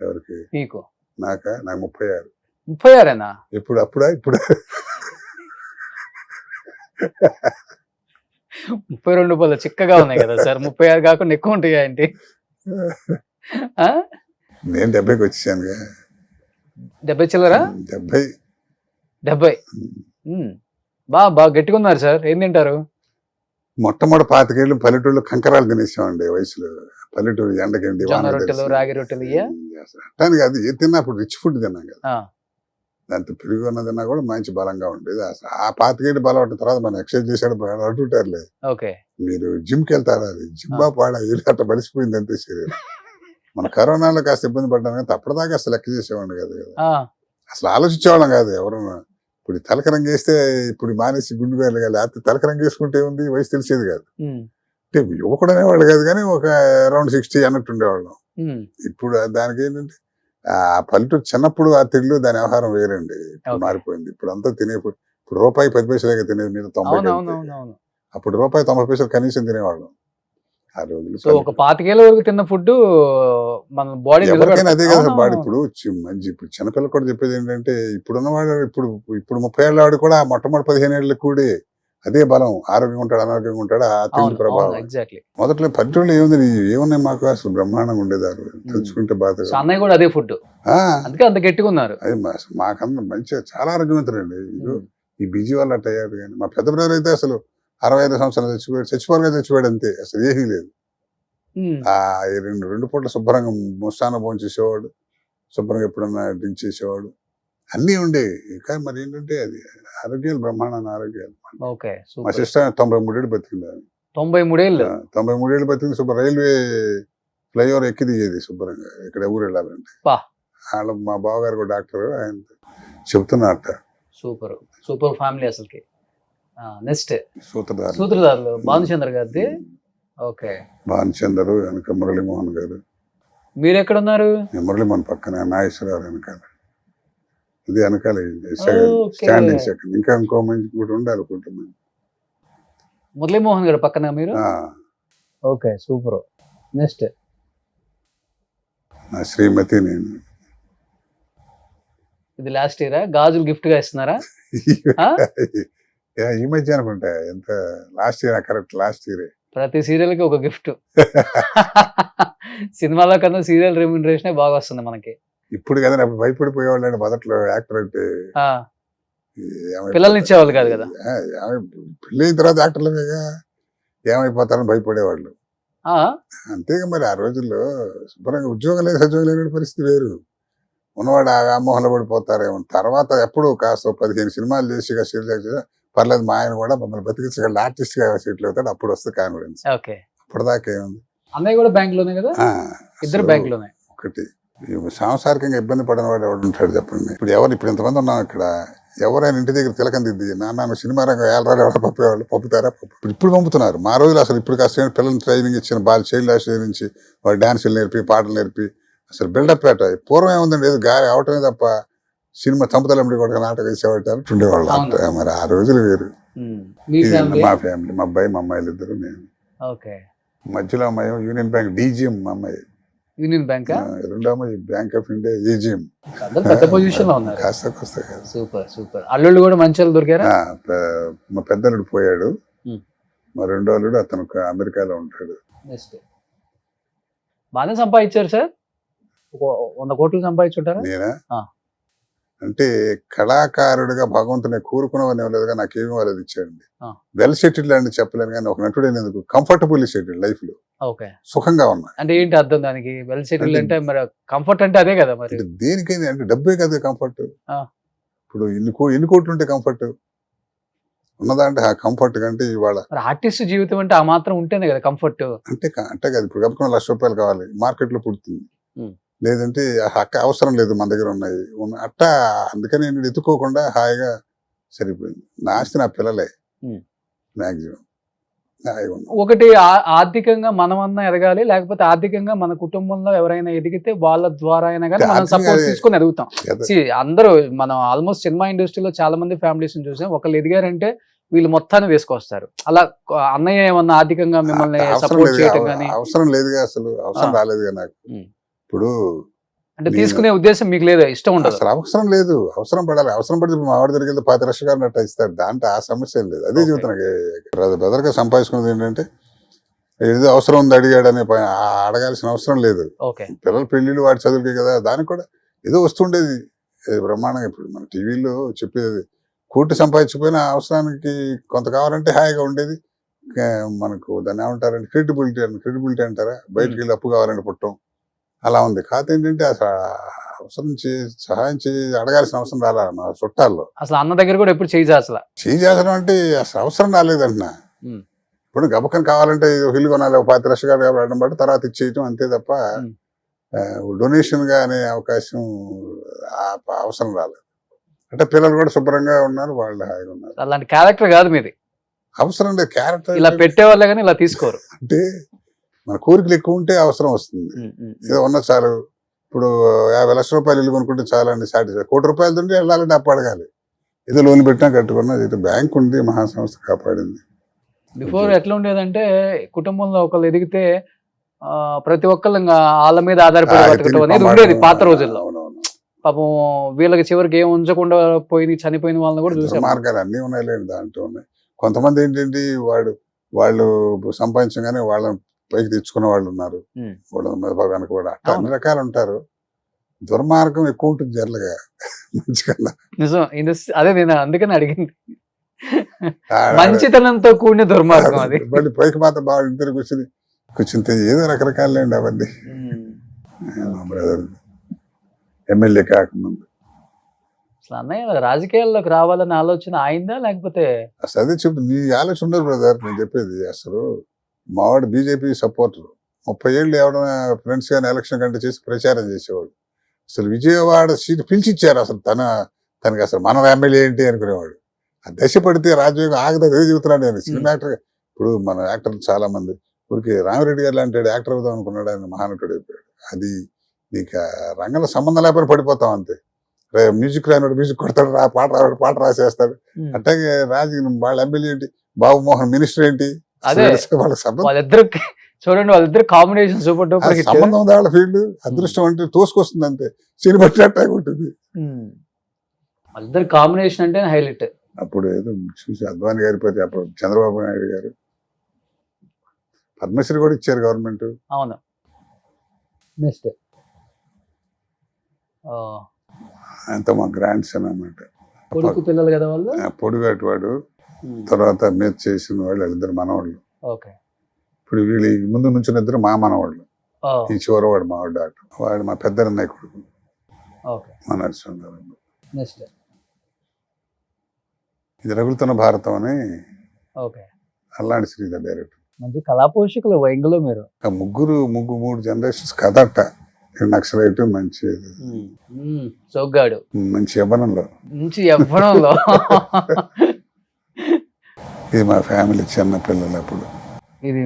ఎవరికి? మీకు? నాకు 36. 36ఏనా? ఇప్పుడు ఇప్పుడు 32 రూపాయలు చిక్కగా ఉన్నాయి కదా సార్. 36 కాకుండా ఎక్కువ ఉంటాయా ఏంటి? నేను 70కి వచ్చానుగా. 70 చిల్లరా? 70. బాగా గట్టిగా ఉన్నారు సార్. ఏం తింటారు? మొట్టమొదటి 25 ఏళ్ళు పల్లెటూళ్ళు కంకరాలు తినేసామండి వయసులో. పల్లెటూరు ఎండకండి, జొన్న రొట్టెలు, రాగి రొట్టెలు అట్టాను కాదు, ఏ తిన్నా అప్పుడు రిచ్ ఫుడ్ తిన్నాం కదా, దాంతో పెరుగు ఉన్న తిన్నా కూడా మంచి బలంగా ఉండేది. అసలు ఆ 25 ఏళ్ళు బలం పట్టిన తర్వాత మనం ఎక్సర్సైజ్ చేసాడు అంటుంటారులే. ఓకే. మీరు జిమ్కి వెళ్తారా, అది జిమ్మా పాడా ఏళ్ళు అట్లా బలిసిపోయింది అంతే శరీరం. మన కరోనాలో కాస్త ఇబ్బంది పడ్డాను కానీ అప్పటిదాకా అసలు లెక్క చేసేవాడిని కాదు కదా, అసలు ఆలోచించేవాళ్ళం కాదు ఎవరన్నా. ఇప్పుడు తలకరంగా వేస్తే ఇప్పుడు మానేసి గుండు వెళ్ళగాలి, లేకపోతే తలకరంగా వేసుకుంటే ఉంది వయసు తెలిసేది కాదు. అంటే యువకుడు అనేవాళ్ళు కాదు కానీ ఒక అరౌండ్ 60 అన్నట్టు ఉండేవాళ్ళం. ఇప్పుడు దానికి ఏంటంటే ఆ పల్లెటూరు చిన్నప్పుడు ఆ తిళ్ళు దాని వ్యవహారం వేరండి, మారిపోయింది. ఇప్పుడు అంతా ఇప్పుడు రూపాయి 10 పైసలేగా తినేది, మీద 90. అప్పుడు రూపాయి 90 పైసలు కనీసం తినేవాళ్ళం ఆ రోజులు. సో ఒక 25 ఏళ్ళ వరకు తిన్న ఫుడ్ మన బాడీ ఎవరికైనా అదే కదా బాడీ. ఇప్పుడు ఇప్పుడు చిన్నపిల్లలు కూడా చెప్పేది ఏంటంటే, ఇప్పుడున్నవాడు ఇప్పుడు 30 ఏళ్ళ వాడు కూడా మొట్టమొదటి 15 ఏళ్ళకి కూడా అదే బలం, ఆరోగ్యంగా ఉంటాడు, అనారోగ్యంగా ఉంటాడు, ఆ తిండి ప్రభావం. మొదట్లో పల్లెటూళ్ళు ఏమున్నాయి మాకు, అసలు బ్రహ్మాండంగా ఉండేదారు, తెలుసుకుంటే బాధ. అన్నయ్య కూడా అదే ఫుడ్, అందుకే అంత గట్టిగా ఉన్నారు. అది మాకందరం మంచిగా చాలా ఆరోగ్యవంతులండి. ఈ బిజీ వల్ల అట్ట అయ్యారు. కానీ మా పెద్ద బ్రదర్ అయితే అసలు 65 సంవత్సరాలు చచ్చిపోయాడు చచ్చిపోయాడు అంతే, అసలు ఏమీ లేదు. ఆ 2 పూట్ల శుభ్రంగా ముస్తాన భోజనం చేసేవాడు, శుభ్రంగా ఎప్పుడన్నా డ్రింక్ చేసేవాడు, అన్నీ ఉండేవి. కానీ మరి ఏంటంటే అది ఆరోగ్యాలు, బ్రహ్మాండమైన ఆరోగ్యాలు. మా సిస్టర్ 93 ఏళ్ళు బతికింది. 93 ఏళ్ళు? 93 ఏళ్ళు బతికింది. శుభ్రం రైల్వే ఫ్లైఓవర్ ఎక్కి దిగేది శుభ్రంగా ఇక్కడ ఊరు వెళ్ళాలంటే. వాళ్ళ మా బావగారు కూడా డాక్టర్, ఆయన చెబుతున్నట్ట. సూపర్ సూపర్ ఫ్యామిలీ అసలుకి. నెక్స్ట్ సూత్రధారులు భానుచంద్ర గారిది. ఓకే. భానుచంద్ర వెనక మురళీమోహన్ గారు. మీరు ఎక్కడ ఉన్నారు? మురళీమోహన్ పక్కన, నాగేశ్వరరావు వెనకాల, ఇది వెనకాల స్టాండింగ్ సెకండ్. ఇంకా ఇంకో మంచి కూడా ఉండాలి కుటుంబం. మురళీమోహన్ గారు పక్కన మీరు? Okay, super. నెక్స్ట్ నా శ్రీమతి, నేను. ఇది లాస్ట్ ఇయరా? గాజులు గిఫ్ట్ గా ఇస్తున్నారా? ఈ మధ్య అనుకుంటా, ఎంత last year, correct last year. ప్రతి సీరియల్ కి ఒక గిఫ్ట్. సినిమాలో కన్నా సీరియల్ రెమ్యూనరేషన్ బాగా వస్తుంది మనకి. ఇప్పుడు కదా, అప్పుడు భయపడిపోయేవాళ్ళు అండి మొదట్లో. యాక్టర్ అంటే పిల్లల్ని ఇచ్చేవాళ్ళు కాదు కదా, పెళ్ళి అయిన తర్వాత యాక్టర్లుగా ఏమైపోతారని భయపడేవాళ్ళు. అంతేగా మరి ఆ రోజుల్లో శుభ్రంగా ఉద్యోగం లేదు, సద్యోగం లేని పరిస్థితి వేరు. ఉన్నవాడు ఆ వ్యామోహంలో పడిపోతారేమో. తర్వాత ఎప్పుడు కాస్త 15 సినిమాలు చేసి పర్లేదు మా ఆయన కూడా మమ్మల్ని బతికించగల ఆర్టిస్ట్ గా సెటిల్ అవుతాడు, అప్పుడు వస్తుంది కాన్ఫిడెన్స్. ఓకే. అప్పటిదాకా ఏముంది. అన్నయ్య కూడా బ్యాంక్ లోనే కదా, ఇద్దరు అసలు బ్యాంక్ లోనే. ఒకటి సాంసారికంగా ఇబ్బంది పడిన వాడు ఎవడు ఉంటాడు చెప్పండి. ఇప్పుడు ఇంతమంది ఉన్నాం ఇక్కడ, ఎవరైనా ఇంటి దగ్గర తిలకం దిద్ది నాన్న సినిమా రంగం ఏళ్ళరాలు ఎవరు పంపేవాళ్ళు, పంపుతారా? ఇప్పుడు పంపుతున్నారు. మా రోజులు అసలు ఇప్పుడు కాస్త పిల్లల్ని ట్రైనింగ్ ఇచ్చిన చైల్డ్ హాస్టల్ నుంచి వాళ్ళు డాన్సులు నేర్పి పాటలు నేర్పి అసలు బిల్డప్ పెట్ట. పూర్వం ఏముందండి, ఏదో గాలి అవటమే తప్ప సినిమా చంపుతలమ్మడి కూడా నాటకం వేసేవాళ్ళు ఉండేవాళ్ళు. మరి ఆ రోజులు వేరు. మా ఫ్యామిలీ, మా అబ్బాయి మా అమ్మాయిలు ఇద్దరు, నేను. మధ్యలో అమ్మాయి యూనియన్ బ్యాంక్ డీజీఎం, మా అమ్మాయి యూనియన్ బ్యాంక్, రెండో అమ్మాయి బ్యాంక్ ఆఫ్ ఇండియా ఏజీఎం. పెద్ద పొజిషన్ లో ఉన్నారు. కాస్త సూపర్ సూపర్. అల్లుళ్ళు కూడా మంచి వాళ్ళు దొరికారా? మా పెద్దలుడు పోయాడు, మా రెండో అల్లుడు అతను అమెరికాలో ఉంటాడు. బాగానే సంపాదించారు సార్, 100 కోట్లు సంపాదించుంటారా? నేనా అంటే కళాకారుడిగా భగవంతుని కోరుకున్నవని ఇవ్వలేదుగా, నాకేమి వాళ్ళది ఇచ్చాడండి. వెల్ సెటిల్డ్ అని చెప్పలేను కానీ ఒక నటుడు ఎందుకు కంఫర్టబుల్ సెటిల్డ్ లైఫ్ లో, సుఖంగా ఉన్నా. అంటే ఏంటి అర్థం దానికి? వెల్ సెటిల్డ్ అంటే మరి కంఫర్ట్ అంటే అదే కదా. మరి దేనికైంది అంటే డబ్బే కదా కంఫర్ట్. ఇప్పుడు ఎన్ని కోట్లు ఉంటే కంఫర్ట్ ఉన్నదంటే ఆ కంఫర్ట్ కంటే ఇవాళ ఆర్టిస్ట్ జీవితం అంటే ఆ మాత్రం ఉంటేనే కదా కంఫర్ట్. అంటే కదా ఇప్పుడు గబుకున్న ₹1,00,000 కావాలి, మార్కెట్ లో పుడుతుంది. లేదంటే హక్క అవసరం లేదు, మన దగ్గర ఉన్నాయి అట్టా. అందుకని నేను ఎత్తుకోకుండా హాయిగా సరిపోయింది. నా ఆస్తి నా పిల్లలే మాక్సిమం. ఒకటి ఆర్థికంగా మనమన్నా ఎదగాలి, లేకపోతే ఆర్థికంగా మన కుటుంబంలో ఎవరైనా ఎదిగితే వాళ్ళ ద్వారా అయినా కానీ మనం సపోర్ట్ తీసుకొని ఎదుగుతాం. అందరూ మనం ఆల్మోస్ట్ సినిమా ఇండస్ట్రీలో చాలా మంది ఫ్యామిలీస్ చూసాం, ఒకళ్ళు ఎదిగారంటే వీళ్ళు మొత్తాన్ని వేసుకొస్తారు. అలా అన్నయ్య ఏమన్నా ఆర్థికంగా మిమ్మల్ని సపోర్ట్ చేయటం కానీ? అవసరం లేదుగా, అసలు అవసరం రాలేదుగా నాకు. ఇప్పుడు అంటే తీసుకునే ఉద్దేశం మీకు లేదా? ఇష్టం ఉండదు అసలు, అవసరం లేదు. అవసరం పడాలి, అవసరం పడితే మా వాడి దగ్గరికి 10 లక్షలు అన్నట్టు ఇస్తాడు, దాంట్లో ఆ సమస్య లేదు. అదే చెబుతున్నాను, బ్రదర్గా సంపాదించుకున్నది ఏంటంటే ఏదో అవసరం ఉంది అడిగాడు అనే అడగాల్సిన అవసరం లేదు. పిల్లల పెళ్లిళ్ళు వాడి చదువులకి కదా, దానికి కూడా ఏదో వస్తుండేది బ్రహ్మాండంగా. ఇప్పుడు మన టీవీలో చెప్పేది కోటి సంపాదించిపోయిన అవసరానికి కొంత కావాలంటే హాయిగా ఉండేది. మనకు దాన్ని ఏమంటారంటే క్రెడిబిలిటీ అంటారా, బయటికి వెళ్ళి అప్పు కావాలని పుట్టడం అలా ఉంది. కాదు ఏంటంటే అసలు అవసరం సహాయం అడగాల్సిన అవసరం రాలా మా చుట్టాల్లో. అసలు అన్న దగ్గర కూడా ఎప్పుడు చేయాల్సిన అంటే అసలు అవసరం రాలేదంటున్నా. ఇప్పుడు గబకం కావాలంటే ఇల్లు కొనాలి, 10 లక్షలు అడగడం బట్టి తర్వాత ఇచ్చేయటం అంతే తప్ప డొనేషన్ గా అనే అవకాశం అవసరం రాలేదు. అంటే పిల్లలు కూడా శుభ్రంగా ఉన్నారు, వాళ్ళు హాయిగా ఉన్నారు. అలాంటి క్యారెక్టర్ కాదు మీది. అవసరం లేదు క్యారెక్టర్, ఇలా పెట్టేవాళ్ళే కానీ ఇలా తీసుకోరు. అంటే మన కోరికలు ఎక్కువ ఉంటే అవసరం వస్తుంది. ఏదో ఉన్న చాలు. ఇప్పుడు 50 లక్షల రూపాయలు ఇల్లు కొనుక్కుంటే చాలా అండి సాటిస్ఫై. ₹1,00,00,000 తింటే వెళ్ళాలంటే అప్పు అడగాలి. ఏదో లోన్ పెట్టినా కట్టుకున్నా, ఏదో బ్యాంక్ ఉంది, మహాసంస్థ కాపాడింది. బిఫోర్ ఎట్లా ఉండేదంటే కుటుంబంలో ఒకళ్ళు ఎదిగితే ప్రతి ఒక్కళ్ళు వాళ్ళ మీద ఆధారపడి బతకడం అనేది ఉండేది పాత రోజుల్లో. పాపం వీళ్ళకి చివరికి ఏం ఉంచకుండా చనిపోయిన వాళ్ళని కూడా చూసాం. మార్గాలు అన్నీ ఉన్నాయిలేండి, దాంట్లో ఉన్నాయి. కొంతమంది ఏంటంటే వాళ్ళు సంపాదించగానే వాళ్ళని పైకి తెచ్చుకున్న వాళ్ళు ఉన్నారు, వెనక కూడా అట్లా అన్ని రకాలు ఉంటారు. దుర్మార్గం ఎక్కువ ఉంటుంది జనరల్గా మంచికన్నా. నిజం, అదే నేను అందుకని అడిగింది. మంచితనంతో కూడిన దుర్మార్గం అది. మళ్ళీ పైకి మాత్రం బాగా ఇద్దరు కూర్చుని ఏదో రకరకాలండి అవన్నీ. మా బ్రదర్ ఎమ్మెల్యే కాకముందు అసలు అన్నయ్య రాజకీయాల్లోకి రావాలని ఆలోచన ఆయిందా లేకపోతే? అసలు అదే చెప్తుంది, నీ ఆలోచన ఉండదు బ్రదర్. నేను చెప్పేది అసలు మావాడు బీజేపీ సపోర్టర్. 30 ఏళ్ళు ఎవరైనా ఫ్రెండ్స్ కానీ ఎలక్షన్ కంటే చేసి ప్రచారం చేసేవాడు. అసలు విజయవాడ సీటు పిలిచిచ్చారు. అసలు తనకి అసలు మన ఎమ్మెల్యే ఏంటి అనుకునేవాడు. ఆ దశ పడితే రాజయోగం ఆగదా చెబుతున్నాడు నేను. సినిమా యాక్టర్, ఇప్పుడు మన యాక్టర్లు చాలా మంది ఊరికి రామిరెడ్డి గారు లాంటి యాక్టర్ అవుదాం అనుకున్నాడు, ఆయన మహానటుడు అయిపోయాడు. అది నీకు రంగంలో సంబంధం లేకపోతే పడిపోతాం అంతే. మ్యూజిక్ రానివాడు మ్యూజిక్ కొడతాడు, పాట రాసేస్తాడు. అట్లాగే వాళ్ళ ఎమ్మెల్యే ఏంటి, బాబు మోహన్ మినిస్టర్ ఏంటి, చూడండి వాళ్ళిద్దరు కాంబినేషన్ సూపర్ డూపర్ హిట్. సంబంధం ఉంది వాళ్ళ ఫీల్డ్. అదృష్టం అంటే తోసుకొస్తుంది అంతే, సినిమా పట్టినట్టే ఉంటుంది. వాళ్ళిద్దరు కాంబినేషన్ అంటే హైలైట్. అప్పుడు ఏదో చూసి అద్వాని గారి పోతే అప్పుడు చంద్రబాబు నాయుడు గారు పద్మశ్రీ కూడా ఇచ్చారు గవర్నమెంట్. అవును. నెక్స్ట్ అంత మా గ్రాండ్ సన్ అన్నమాట. కొడుకు పిల్లలు కదా వాళ్ళు. పొడుగాటి వాడు, తర్వాత మీద చేసిన వాళ్ళు వాళ్ళిద్దరు మనవాళ్ళు. ఇప్పుడు వీళ్ళు ముందు నుంచి ఇద్దరు మా మనవాళ్ళు. ఈ చివరవాడు మావాడు డాక్టర్, వాడు మా పెద్దన్నయ్య కొడుకు మా నరసింహారావు. ఇది రగులుతున్న భారతం అని ఓకే. అల్లాంటి శ్రీధర్ డైరెక్టర్. మంచి కళా పోషకులు వైంగులో మీరు. ఆ మూడు జనరేషన్స్ కథట. నక్సలైట్ మంచి సోగ్గాడు మంచి యవ్వనంలో. మంచి యవ్వనంలో. ఇది మా ఫ్యామిలీ చిన్న పిల్లలు అప్పుడు. ఇది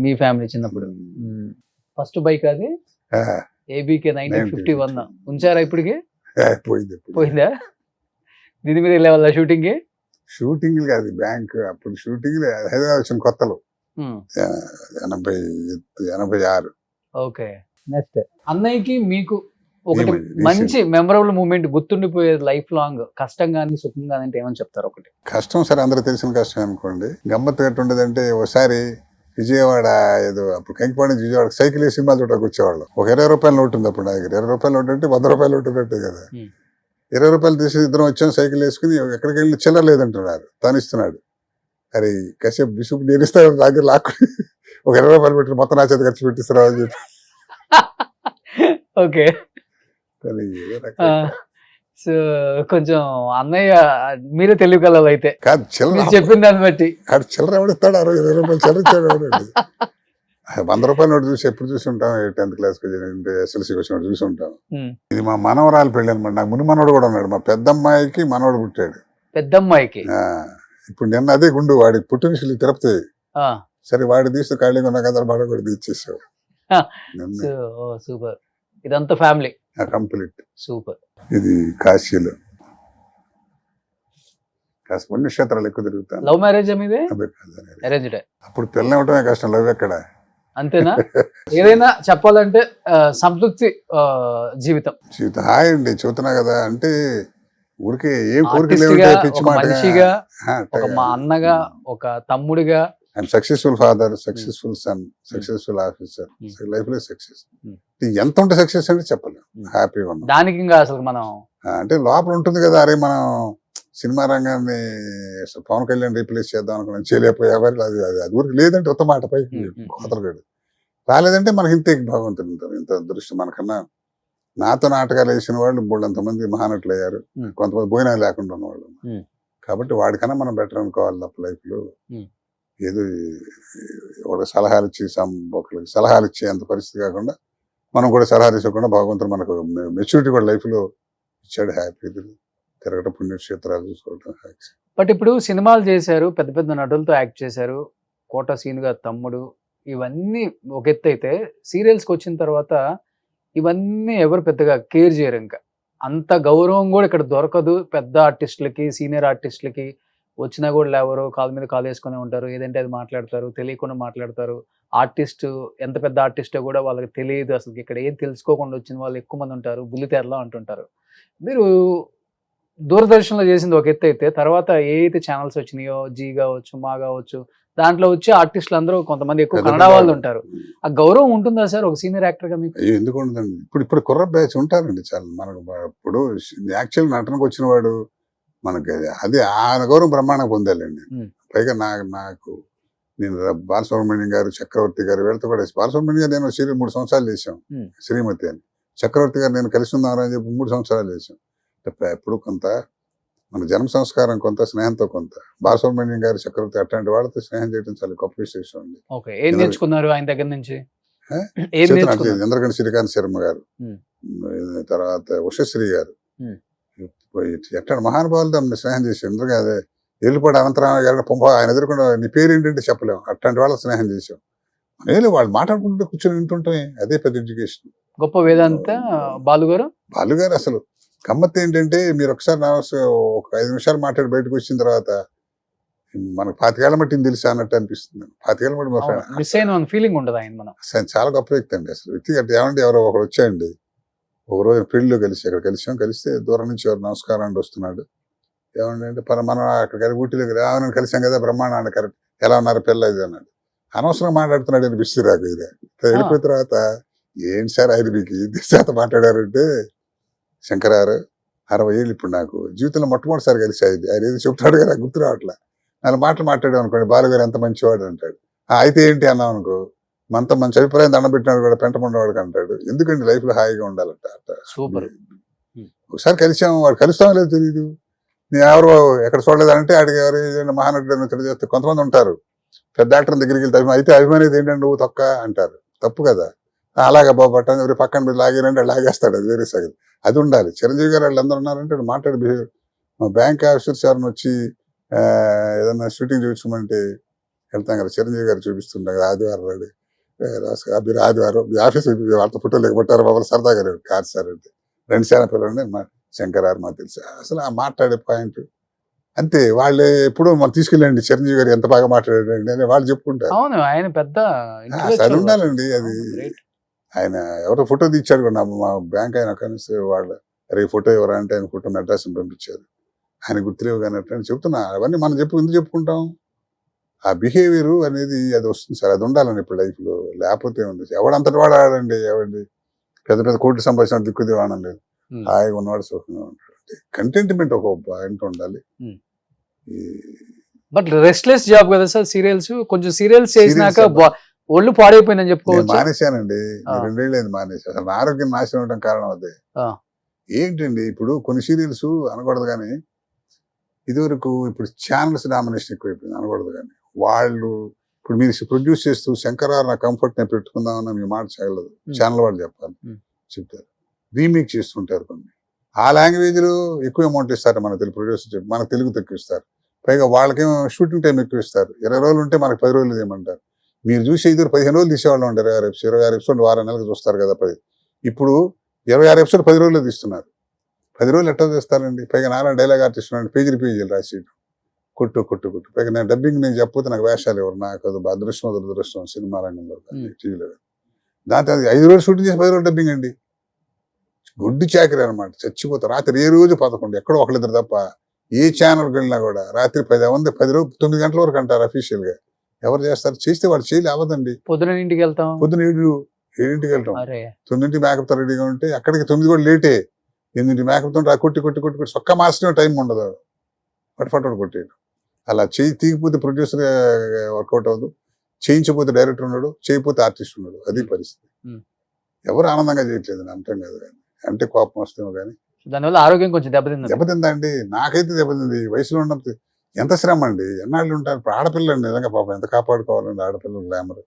మీ ఫ్యామిలీ చిన్నప్పుడు. ఫస్ట్ బైక్ అది ఆ, ఏబీకే 1951 ఉంచారా ఇప్పటికి? పోయింది. పోయిందా? దీని మీద వెళ్ళేవాళ్ళ షూటింగ్ కి? షూటింగ్ కాదు, బ్యాంక్ అప్పుడు షూటింగ్ హైదరాబాద్ వచ్చిన కొత్తలో 86. ఓకే. నెక్స్ట్ అన్నయ్యకి మీకు ఒకటి ఏమండి, మంచి మెమరబుల్ మూమెంట్ గుర్తుండిపోయేది లైఫ్ లాంగ్, కష్టం గానీ సుఖం గానీ అంటే ఏమని చెప్తారు? ఒకటి కష్టం సరే అందరూ తెలిసిన కష్టం అనుకోండి. గమ్మత్తు ఎట్టు ఉండదంటే ఒకసారి విజయవాడ ఏదో అప్పుడు కంకిపాడు నుంచి విజయవాడ సైకిల్ వేసి సినిమా చూడడానికి వచ్చేవాళ్ళం. ఒక 20 రూపాయల నోటు ఉంది అప్పుడు నా దగ్గర. 20 రూపాయల నోటు అంటే 100 రూపాయల నోటు ఉన్నట్టే కదా. 20 రూపాయలు తీసి ఇద్దరం వచ్చాం, సైకిల్ వేసుకుని ఎక్కడికి వెళ్ళి చిల్లర లేదంటున్నారు, తను ఇస్తున్నాడు. అరే కాసేపు బిసుపు నేను ఇస్తాను దగ్గర లాక్కుని ఒక 20 రూపాయలు పెట్టి మొత్తం నా చేత ఖర్చు పెట్టిస్తారా అని చెప్పి. ఓకే. కానీ ఏదో రకంగా సో కొంచెం అన్నయ్య మీరే తెలియగలవు అయితే కాదు చిల్లర మీరు చెప్పిన దాన్ని బట్టి. ఆడు చిల్లర ఎవడిస్తాడు? 20 రూపాయలు చిల్లర ఇచ్చాడు ఎవడండి? 100 రూపాయల నోటు చూసి ఎప్పుడు చూసి ఉంటాం, 10th క్లాస్కి SLCకి వచ్చినప్పుడు చూసి ఉంటాం. ఇది మా మనవరాలు పెళ్ళి అనమాట. నాకు ముని మనవడు కూడా ఉన్నాడు. మా పెద్దమ్మాయికి మనవడు పుట్టాడు. పెద్దమ్మాయికి ఇప్పుడు నిన్న అదే గుండు వాడికి పుట్టినరోజు తిరుపతి. సరే వాడి తీస్తూ ఖాళీగా ఉన్న కదా బాడ కూడా తీసేసావు. సూపర్. ఇదంతా ఫ్యామిలీ కంప్లీట్. సూపర్. ఇది కాశీలో కాస్త పుణ్యక్షేత్రాలు ఎక్కువ తిరుగుతాను. లవ్ మ్యారేజ్ మీదే? అరేంజ్డ్. అప్పుడు పిల్లలు ఇవ్వటమే కష్టం, లవ్ ఎక్కడ. అంతేనా? ఏదైనా చెప్పాలంటే సంతృప్తి జీవితం. హాయ్ అండి చెబుతున్నా కదా. అంటే ఊరికే ఏం కోరిక ఆర్టిస్ట్ గా, పిచ్చి ఒక మాట. మనిషిగా, ఒక మా అన్నగా, ఒక తమ్ముడిగా. I am successful father, successful son, successful officer, life లో సక్సెస్. ఎంత ఉంటే సక్సెస్ అంటే చెప్పలేము. హ్యాపీగా ఉన్నాం దానికి ఇంకా అసలు మనం అంటే లోపల ఉంటుంది కదా. అరే మనం సినిమా రంగాన్ని అసలు పవన్ కళ్యాణ్ రీప్లేస్ చేద్దాం అనుకున్నాం, చేయలేకపోయేవారు. అది అది ఊరికి లేదంటే ఉత్త మాట పైకి కోతలగాడు రాలేదంటే మనకి ఇంతే భగవంతుడు ఉంటారు. ఇంత దృష్టి మనకన్నా. నాతో నాటకాలు వేసిన వాళ్ళు బోళ్ళంతమంది మహానటులు అయ్యారు, కొంతమంది భోజనాలు లేకుండా ఉన్నవాళ్ళు. కాబట్టి వాడికన్నా మనం బెటర్ అనుకోవాలి తప్ప లైఫ్ లో. ఏదో ఒక సలహాలు ఇచ్చి ఒకరికి సలహాలు ఇచ్చే అంత పరిస్థితి కాకుండా మనం కూడా సలహాలు ఇవ్వకుండా భగవంతుడు మనకు మెచ్యూరిటీ కూడా లైఫ్ లో ఇచ్చాడు. హ్యాపీ తిరగటం, పుణ్యక్షేత్రాలు చూసుకోవటం. బట్ ఇప్పుడు సినిమాలు చేశారు, పెద్ద పెద్ద నటులతో యాక్ట్ చేశారు, కోట సీన్ గారి తమ్ముడు, ఇవన్నీ ఒక ఎత్తు అయితే సీరియల్స్కి వచ్చిన తర్వాత ఇవన్నీ ఎవరు పెద్దగా కేర్ చేయరు. ఇంకా అంత గౌరవం కూడా ఇక్కడ దొరకదు. పెద్ద ఆర్టిస్టులకి, సీనియర్ ఆర్టిస్టులకి వచ్చినా కూడా లేవరు, కాలు మీద కాలు వేసుకునే ఉంటారు, ఏదంటే అది మాట్లాడతారు, తెలియకుండా మాట్లాడతారు. ఆర్టిస్ట్ ఎంత పెద్ద ఆర్టిస్టో కూడా వాళ్ళకి తెలియదు. అసలు ఇక్కడ ఏం తెలుసుకోకుండా వచ్చిన వాళ్ళు ఎక్కువ మంది ఉంటారు, బుల్లితెరలో అంటుంటారు. మీరు దూరదర్శన్లో చేసింది ఒక ఎత్తు అయితే, తర్వాత ఏ అయితే ఛానల్స్ వచ్చినాయో, జీ కావచ్చు, మా కావచ్చు, దాంట్లో వచ్చే ఆర్టిస్టులు అందరూ కొంతమంది ఎక్కువ కన్నడ వాళ్ళు ఉంటారు. ఆ గౌరవం ఉంటుందా సార్ ఒక సీనియర్ యాక్టర్ గా మీకు? ఎందుకు ఉండదండి. ఇప్పుడు కుర్ర బ్యాచ్ ఉంటారండి చాలా. మనకు ఇప్పుడు యాక్చువల్ నటనకు వచ్చిన వాడు మనకి అది ఆ గౌరవం బ్రహ్మాండంగా పొందాలండి. పైగా నాకు నేను బాలసుబ్రహ్మణ్యం గారు, చక్రవర్తి గారు వీళ్ళతో కూడా, బాలసుబ్రహ్మణ్యం గారు నేను సీరియల్ 3 సంవత్సరాలు చేసాం, శ్రీమతి అని. చక్రవర్తి గారు నేను కలిసి ఉందామని చెప్పి 3 సంవత్సరాలు చేసాం. ఎప్పుడు కొంత మన జన్మ సంస్కారం, కొంత స్నేహంతో కొంత. బాలసుబ్రహ్మణ్యం గారు, చక్రవర్తి అట్లాంటి వాళ్ళతో స్నేహం చేయడం చాలా గొప్ప విశేషం అండి. ఏం నేర్చుకున్నారు ఆయన దగ్గర నుంచి? చంద్రగండి శ్రీకాంత్ శర్మ గారు, తర్వాత ఉషశ్రీ గారు, ఎట్లా మహానుభావులతో స్నేహం చేసి ఎందుకంటే అదే వెళ్ళిపోయి అనంతరామ గారు పంప ఆయన ఎదుర్కొంటే నీ పేరు ఏంటంటే చెప్పలేము, అట్లాంటి వాళ్ళ స్నేహం చేసాం. నేను వాళ్ళు మాట్లాడుకుంటూ కూర్చొని వింటుంటామే, అదే పెద్ద ఎడ్యుకేషన్. గొప్ప వేదాంత బాలుగారు అసలు గమ్మత్తు ఏంటంటే మీరు ఒకసారి ఒక 5 నిమిషాలు మాట్లాడి బయటకు వచ్చిన తర్వాత మనకు 25 ఏళ్ల మట్టి తెలుసా అన్నట్టు అనిపిస్తుంది. 25 ఏళ్ల మట్టి మిస్ అయిన ఫీలింగ్ ఉండదు ఆయన. మనం చాలా గొప్ప వ్యక్తి అండి అసలు. వ్యక్తిగత ఏమంటే ఎవరో ఒకరు వచ్చాయండి ఒకరోజు పెళ్లిలో కలిస్తే దూరం నుంచి ఎవరు నమస్కారం అండి వస్తున్నాడు, ఏమండి అంటే మనం అక్కడ ఊటీలో కలిసాం కదా బ్రహ్మాండ కరెక్ట్, ఎలా ఉన్నారు పిల్ల ఇది అన్నాడు. అనవసరంగా మాట్లాడుతున్నాడు అని బిస్తి రాకు. ఇది వెళ్ళిపోయిన తర్వాత ఏంటి సార్ ఆయన మీకు ఇది శాత మాట్లాడారంటే, శంకరారు 60 ఏళ్ళు ఇప్పుడు నాకు జీవితంలో మొట్టమొదటిసారి కలిసి ఆయన ఏదో చెప్తాడు కదా గుర్తు రావట్లా. నాలుగు మాటలు మాట్లాడాం అనుకోండి, బాలుగారు ఎంత మంచివాడు అంటాడు. అయితే ఏంటి అన్నాం అనుకో, మనతో మంచి అభిప్రాయం దండం పెట్టినాడు కూడా పెంటమండవాడికి అంటాడు. ఎందుకంటే లైఫ్ లో హాయిగా ఉండాలంట. సూపర్. ఒకసారి కలిసాము, వాడు కలుస్తామో లేదో తెలియదు. నేను ఎవరు ఎక్కడ చూడలేదంటే ఆడికి ఎవరు మహానటుడు ఇతడు చేస్తే కొంతమంది ఉంటారు. పెద్ద యాక్టర్ దగ్గరికి వెళ్తే అయితే అభిమాని ఏంటంటే నువ్వు తొక్క అంటారు. తప్పు కదా. అలాగే బాబు అట్ట ఎవరి పక్కన మీరు లాగారంటే లాగేస్తాడు, అది వేరే సంగతి. అది ఉండాలి. చిరంజీవి గారు వాళ్ళు అందరూ ఉన్నారంటే మాట్లాడి బిహేవ్. మా బ్యాంక్ ఆఫీసర్స్ ఎవరిని వచ్చి ఏదన్నా షూటింగ్ చూపించమంటే వెళ్తాం కదా, చిరంజీవి గారు చూపిస్తుంటాం కదా, ఆదివారం రాడు మీరు ఆదివారం మీ ఆఫీస్ వాళ్ళతో ఫోటో లేకపోతారు బాబు సరదా గారు కాదు సార్ అంటే 2 శాతం పిల్లలు మా శంకర్ ఆరు మాకు తెలుసు. అసలు ఆ మాట్లాడే పాయింట్ అంతే. వాళ్ళు ఎప్పుడు మనం తీసుకెళ్ళండి చిరంజీవి గారు ఎంత బాగా మాట్లాడారండి అని వాళ్ళు చెప్పుకుంటారు. అవును, ఆయన పెద్ద అది ఉండాలండి. అది ఆయన ఎవరో ఫోటో తీర్చాడు కూడా మా బ్యాంక్ ఆయన కనిస్తే వాళ్ళు అరే ఫోటో ఎవరా అంటే ఆయన ఫోటో మెడ్రాస్ పంపించారు. ఆయన గుర్తులేవు కానీ అట్లా చెప్తున్నా. అవన్నీ మనం ఎందుకు చెప్పుకుంటాం? ఆ బిహేవియర్ అనేది అది వస్తుంది సార్. అది ఉండాలండి ఇప్పుడు లైఫ్ లో. లేకపోతే ఉంది ఎవడంతటి వాడు ఆడండి. ఎవడి పెద్ద పెద్ద కోట్లు సంపాదించిన దిక్కు దివాణం లేదు. హాయిగా ఉన్నవాడు సుఖంగా ఉంటాడు. కంటెంట్మెంట్ ఒక పాయింట్ ఉండాలి. బట్ రెస్ట్లెస్ జాబ్ కదా సార్ సీరియల్స్. కొంచెం సీరియల్స్ చేసినాక ఒళ్ళు పాడైపోయిందని చెప్పుకోవచ్చు. మానేశానండి, 2 ఏళ్ళు అయింది మానేసి. అసలు ఆరోగ్యం నాశనం అవడం కారణం అదే. ఏంటండి ఇప్పుడు కొన్ని సీరియల్స్ అనకూడదు కానీ ఇదివరకు ఇప్పుడు ఛానల్స్ డామినేషన్ ఎక్కువైపోయింది అనకూడదు కానీ వాళ్ళు ఇప్పుడు మీరు ప్రొడ్యూస్ చేస్తూ శంకరారు నా కంఫర్ట్ నేను పెట్టుకుందామన్నా మీ మాట చేయలేదు. ఛానల్ వాళ్ళు చెప్పాలి చెప్తారు. రీమేక్ చేస్తుంటారు కొన్ని. ఆ లాంగ్వేజ్ లో ఎక్కువ అమౌంట్ ఇస్తారు మన తెలుగు ప్రొడ్యూసర్, మన తెలుగు తక్కువ ఇస్తారు. పైగా వాళ్ళకేమో షూటింగ్ టైం ఎక్కువ ఇస్తారు. 20 రోజులు ఉంటే మనకు 10 రోజులు ఏమంటారు. మీరు చూసి ఇద్దరు 15 రోజులు తీసేవాళ్ళు ఉంటారు. 26 ఎపిసోడ్ వారం నెలలకు చూస్తారు కదా 10. ఇప్పుడు 26 ఎపిసోడ్ 10 రోజుల్లో తీస్తున్నారు. 10 రోజులు ఎట్లా చేస్తారండి. పైగా నాన్న డైలాగ్ ఆర్టిస్ట్ పేజీలు రాసి కొట్టు. పైగా నేను డబ్బింగ్ నేను చెప్పకపోతే నాకు వేషాలు ఎవరు. నాకు అది అదృష్టం సినిమా రంగంలో టీవీలో. దాంతో 5 రోజులు షూటింగ్ చేసి 10 రోజులు డబ్బింగ్ అండి. గుడ్డి చాకరీ అనమాట. చచ్చిపోతారు. రాత్రి ఏ రోజు 11 ఎక్కడో ఒకళ్ళిద్దరు తప్ప ఏ ఛానల్కి వెళ్ళినా కూడా రాత్రి 10 రోజులు 9 గంటల వరకు అంటారు అఫీషియల్ గా. ఎవరు చేస్తారు? చేస్తే వాళ్ళు చేయలే అవ్వదండి. పొద్దున ఇంటికి వెళ్తాం, పొద్దున 7ంటికి వెళ్తాం, 9ంటికి మేకప్ తో రెడీగా ఉంటే అక్కడికి 9 కూడా లేటే. 8ంటికి మేకప్ తో కొట్టి సొక్క మార్చడం టైం ఉండదు. పట్టుపట్టు కొట్టేయడం. అలా తీగిపోతే ప్రొడ్యూసర్ వర్కౌట్ అవ్వదు, చేయించకపోతే డైరెక్టర్ ఉన్నాడు, చేయకపోతే ఆర్టిస్ట్ ఉన్నాడు. అది పరిస్థితి. ఎవరు ఆనందంగా చేయట్లేదు అంటాం కదా. అంటే కోపం వస్తేమో కానీ దానివల్ల ఆరోగ్యం కొంచెం దెబ్బతిందండి. నాకైతే దెబ్బతింది. వయసులో ఉన్నప్పుడు ఎంత శ్రమ అండి. ఎన్నాళ్ళు ఉంటారు. ఇప్పుడు ఆడపిల్లలు నిజంగా పాపం ఎంత కాపాడుకోవాలండి. ఆడపిల్లలు గ్లామర్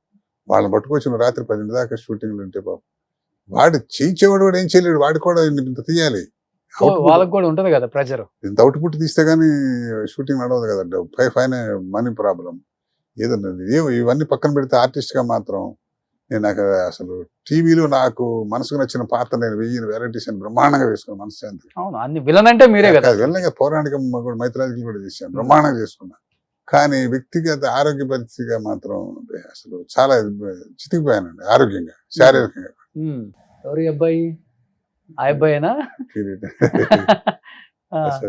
వాళ్ళని పట్టుకొచ్చిన రాత్రి 10 దాకా షూటింగ్లు ఉంటే పాపం వాడు చేయించేవాడు కూడా ఏం చేయలేడు. వాడు కూడా ఇంత తీయాలి. వాళ్ళకి కూడా ఉంటది కదా ప్రెజర్. ఇంత అవుట్పుట్ తీస్తే గానీ షూటింగ్ నడవదు కదండి. పైన మనీ ప్రాబ్లం ఏదన్నా. ఇవన్నీ పక్కన పెడితే ఆర్టిస్ట్ గా మాత్రం నేను నాకు అసలు టీవీలో నాకు మనసుకు నచ్చిన పాత్ర నేను 1000 వెరైటీస్ అని బ్రహ్మాండంగా వేసుకున్నాను. మనశ్శాంతి. అవును, అన్ని విలన్ అంటే మీరే కదా. విలన్ పౌరాణిక మైథలాజికల్ కూడా చేశాను, బ్రహ్మాండంగా చేసుకున్నా. కానీ వ్యక్తిగత ఆరోగ్య పరిస్థితిగా మాత్రం అసలు చాలా చితికిపోయానండి. ఆరోగ్యంగా, శారీరకంగా. ఎవరి అబ్బాయి? ఆ అబ్బాయినా?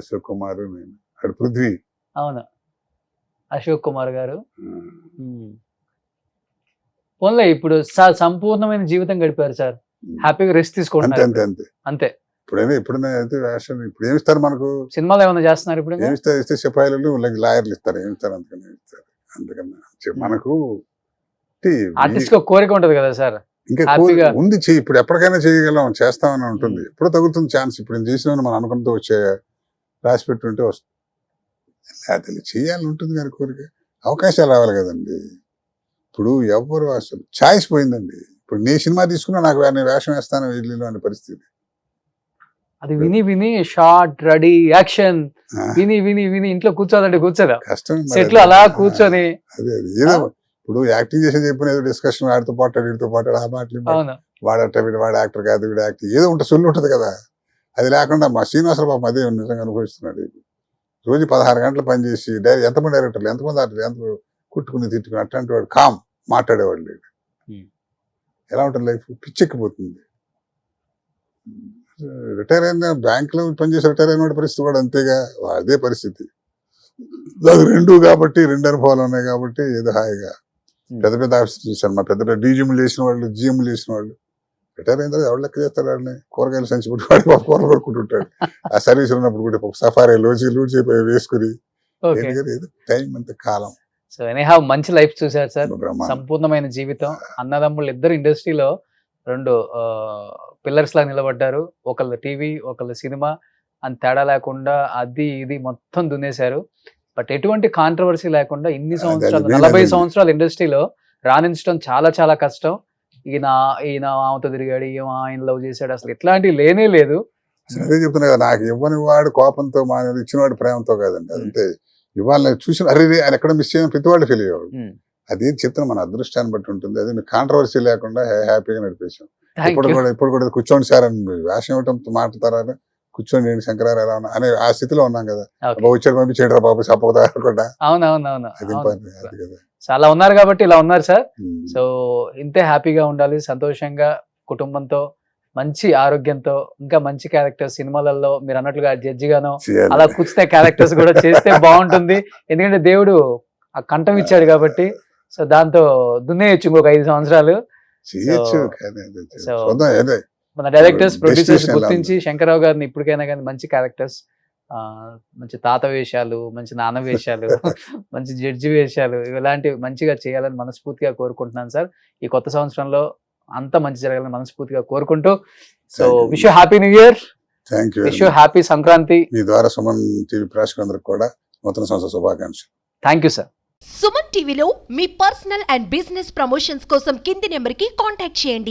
అశోక్ కుమార్, నేను అక్కడ పృథ్వీ. అవును, అశోక్ కుమార్ గారు. పోన్లే, ఇప్పుడు సంపూర్ణమైన జీవితం గడిపారు సార్. హ్యాపీగా రెస్ట్ తీసుకోండి. అంతే. ఎప్పుడైనా అయితే వేషం ఇప్పుడు ఏమిస్తారు మనకు? సినిమాలు ఏమైనా చేస్తున్నారు ఇప్పుడు? ఇస్తే సిపాయిలు లాయర్లు ఇస్తారు. ఏమిస్తారు? అందుకని ఇస్తారు. అందుకని మనకు ఆర్టిస్ట్ కి కోరిక ఉంటది కదా సార్. ఇంకా ఉంది. ఇప్పుడు ఎప్పటికైనా చేయగలం, చేస్తామని ఉంటుంది. ఎప్పుడు తగ్గుతుంది ఛాన్స్. ఇప్పుడు నేను చేసిన మనం అనుకుంటూ వచ్చే రాసి పెట్టుంటే వస్తుంది. చేయాలని ఉంటుంది కానీ కోరిక, అవకాశాలు రావాలి కదండి. ఇప్పుడు ఎవరు అసలు ఛాయిస్ పోయిందండి. ఇప్పుడు నీ సినిమా తీసుకున్నా నాకు నేను వేషం వేస్తాను ఇల్లు అనే పరిస్థితి. అది విని షార్ట్ రెడీ యాక్షన్ విని ఇంట్లో కూర్చోదంటే కూర్చోదా? కష్టం. సెట్ లో అలా కూర్చొని అదే ఏదో ఇప్పుడు యాక్టింగ్ చేసేది చెప్పిన ఏదో డిస్కషన్ వాడితో పాటు వీడితో పాటు ఆ మాటలు వాడట వీడు వాడు యాక్టర్ కాదు వీడు యాక్టింగ్ ఏదో ఉంటుంది, సొల్లు ఉంటుంది కదా. అది లేకుండా మా శ్రీనివాసరావు పాపం అదే నిజంగా అనుభవిస్తున్నాడు. రోజు 16 గంటలు పనిచేసి ఎంతమంది డైరెక్టర్లు, ఎంతమంది ఆర్టిస్టులు, ఎంత కుట్టుకుని తిట్టుకుని అట్లాంటి వాడు కామ్ మాట్లాడేవాడు లేడు. ఎలా ఉంటుంది లైఫ్? పిచ్చెక్కిపోతుంది. రిటైర్ అయిన బ్యాంకులో పనిచేసి రిటైర్ అయిన పరిస్థితి కూడా అంతేగా. అదే పరిస్థితి. అది 2 కాబట్టి 2 అనుభవాలు ఉన్నాయి కాబట్టి ఏదో హాయిగా పెద్ద పెద్ద ఆఫీసులు చూశాను. మా పెద్ద పెద్ద డీజీఎంలు చేసిన వాళ్ళు, జిఎంలు చేసిన వాళ్ళు రిటైర్ అయిన తర్వాత ఎవరు లెక్క చేస్తాడు? వాళ్ళని కూరగాయలు సంచి పెట్టి వాడి కూరలు కొట్టుకుంటుంటాడు. ఆ సర్వీస్ ఉన్నప్పుడు కూడా సఫారీ లూడ్ చేయి వేసుకుని టైం అంత కాలం. సో ఎనీహౌ మంచి లైఫ్ చూశారు సార్. సంపూర్ణమైన జీవితం. అన్నదమ్ముళ్ళు ఇద్దరు ఇండస్ట్రీలో 2 పిల్లర్స్ లా నిలబడ్డారు. ఒకళ్ళు టీవీ, ఒకళ్ళు సినిమా. అని తేడా లేకుండా అది ఇది మొత్తం దున్నేశారు. బట్ ఎటువంటి కాంట్రవర్సీ లేకుండా ఇన్ని అది సంవత్సరాలు main 40 అదండి. సంవత్సరాలు ఇండస్ట్రీలో రాణించడం చాలా చాలా కష్టం. ఈయన ఆమెతో తిరిగాడు, ఈమె ఆయన లవ్ చేశాడు, అసలు ఇట్లాంటివి లేనే లేదు. అసలు అదే చెప్తున్నా కదా, నాకు ఇవ్వని వాడు కోపంతో మా ఇచ్చిన వాడు ప్రేమతో కాదండి. అదంతే. ఇవాళ నేను చూసిన అరే ఆయన ఎక్కడ మిస్ చేయని ప్రతి వాళ్ళు ఫీల్ అయ్యేవాడు. ఉమ్. అది చెప్తున్నా, మన అదృష్టాన్ని బట్టి ఉంటుంది. అది కాంట్రవర్సీ లేకుండా హ్యాపీగా నడిపేశాం. Thank ఇప్పుడు you. కూడా కూర్చోండి సార్ అని వేషం ఇవ్వటం మాట్లాడతారా, కూర్చోండి ఏంటి శంకరారు ఎలా ఉన్నా అనే ఆ స్థితిలో ఉన్నాం కదా. Okay. బాబు వచ్చాడు పంపించేయడరా బాబు చెప్పకుండా అనుకుంటా. అవునవునవును. అది అవును. అది కదా. చాలా ఉన్నారు కాబట్టి ఇలా ఉన్నారు సార్. ఉమ్. సో ఇంతే హ్యాపీగా ఉండాలి, సంతోషంగా కుటుంబంతో మంచి ఆరోగ్యంతో ఇంకా మంచి క్యారెక్టర్స్ సినిమాలలో మీరు అన్నట్లుగా జడ్జి గానో చేయాలి. అలా కూర్చునే క్యారెక్టర్స్ కూడా చేస్తే బాగుంటుంది. ఎందుకంటే దేవుడు ఆ కంఠం ఇచ్చాడు కాబట్టి, సో దాంతో దున్నేయచ్చు ఇంకొక 5 సంవత్సరాలు. చేయొచ్చు కానీ అది so- చూద్దాం. అదే మన డైరెక్టర్స్ ప్రొడ్యూసర్స్ Destination ఎలా గుర్తించి శంకర్రావు గారిని ఇప్పటికైనా కానీ మంచి క్యారెక్టర్స్, మంచి తాత వేషాలు, మంచి నాన్న వేషాలు, మంచి జడ్జి వేషాలు ఇలాంటివి మంచిగా చేయాలని మనస్ఫూర్తిగా కోరుకుంటున్నాను సార్. ఈ కొత్త సంవత్సరంలో అంతా మంచి జరగాలని మనస్ఫూర్తిగా కోరుకుంటూ, so Thank you. Wish you happy new year, thank you. Wish you happy Sankranti. మీ ద్వారా సుమన్ టీవీ ప్రేక్షకులందరికీ కూడా నూతన సంవత్సర శుభాకాంక్షలు. Thank you sir. సుమన్ టీవీలో మీ పర్సనల్ అండ్ బిజినెస్ ప్రమోషన్స్ కోసం కింది నెంబర్కి కాంటాక్ట్ చేయండి.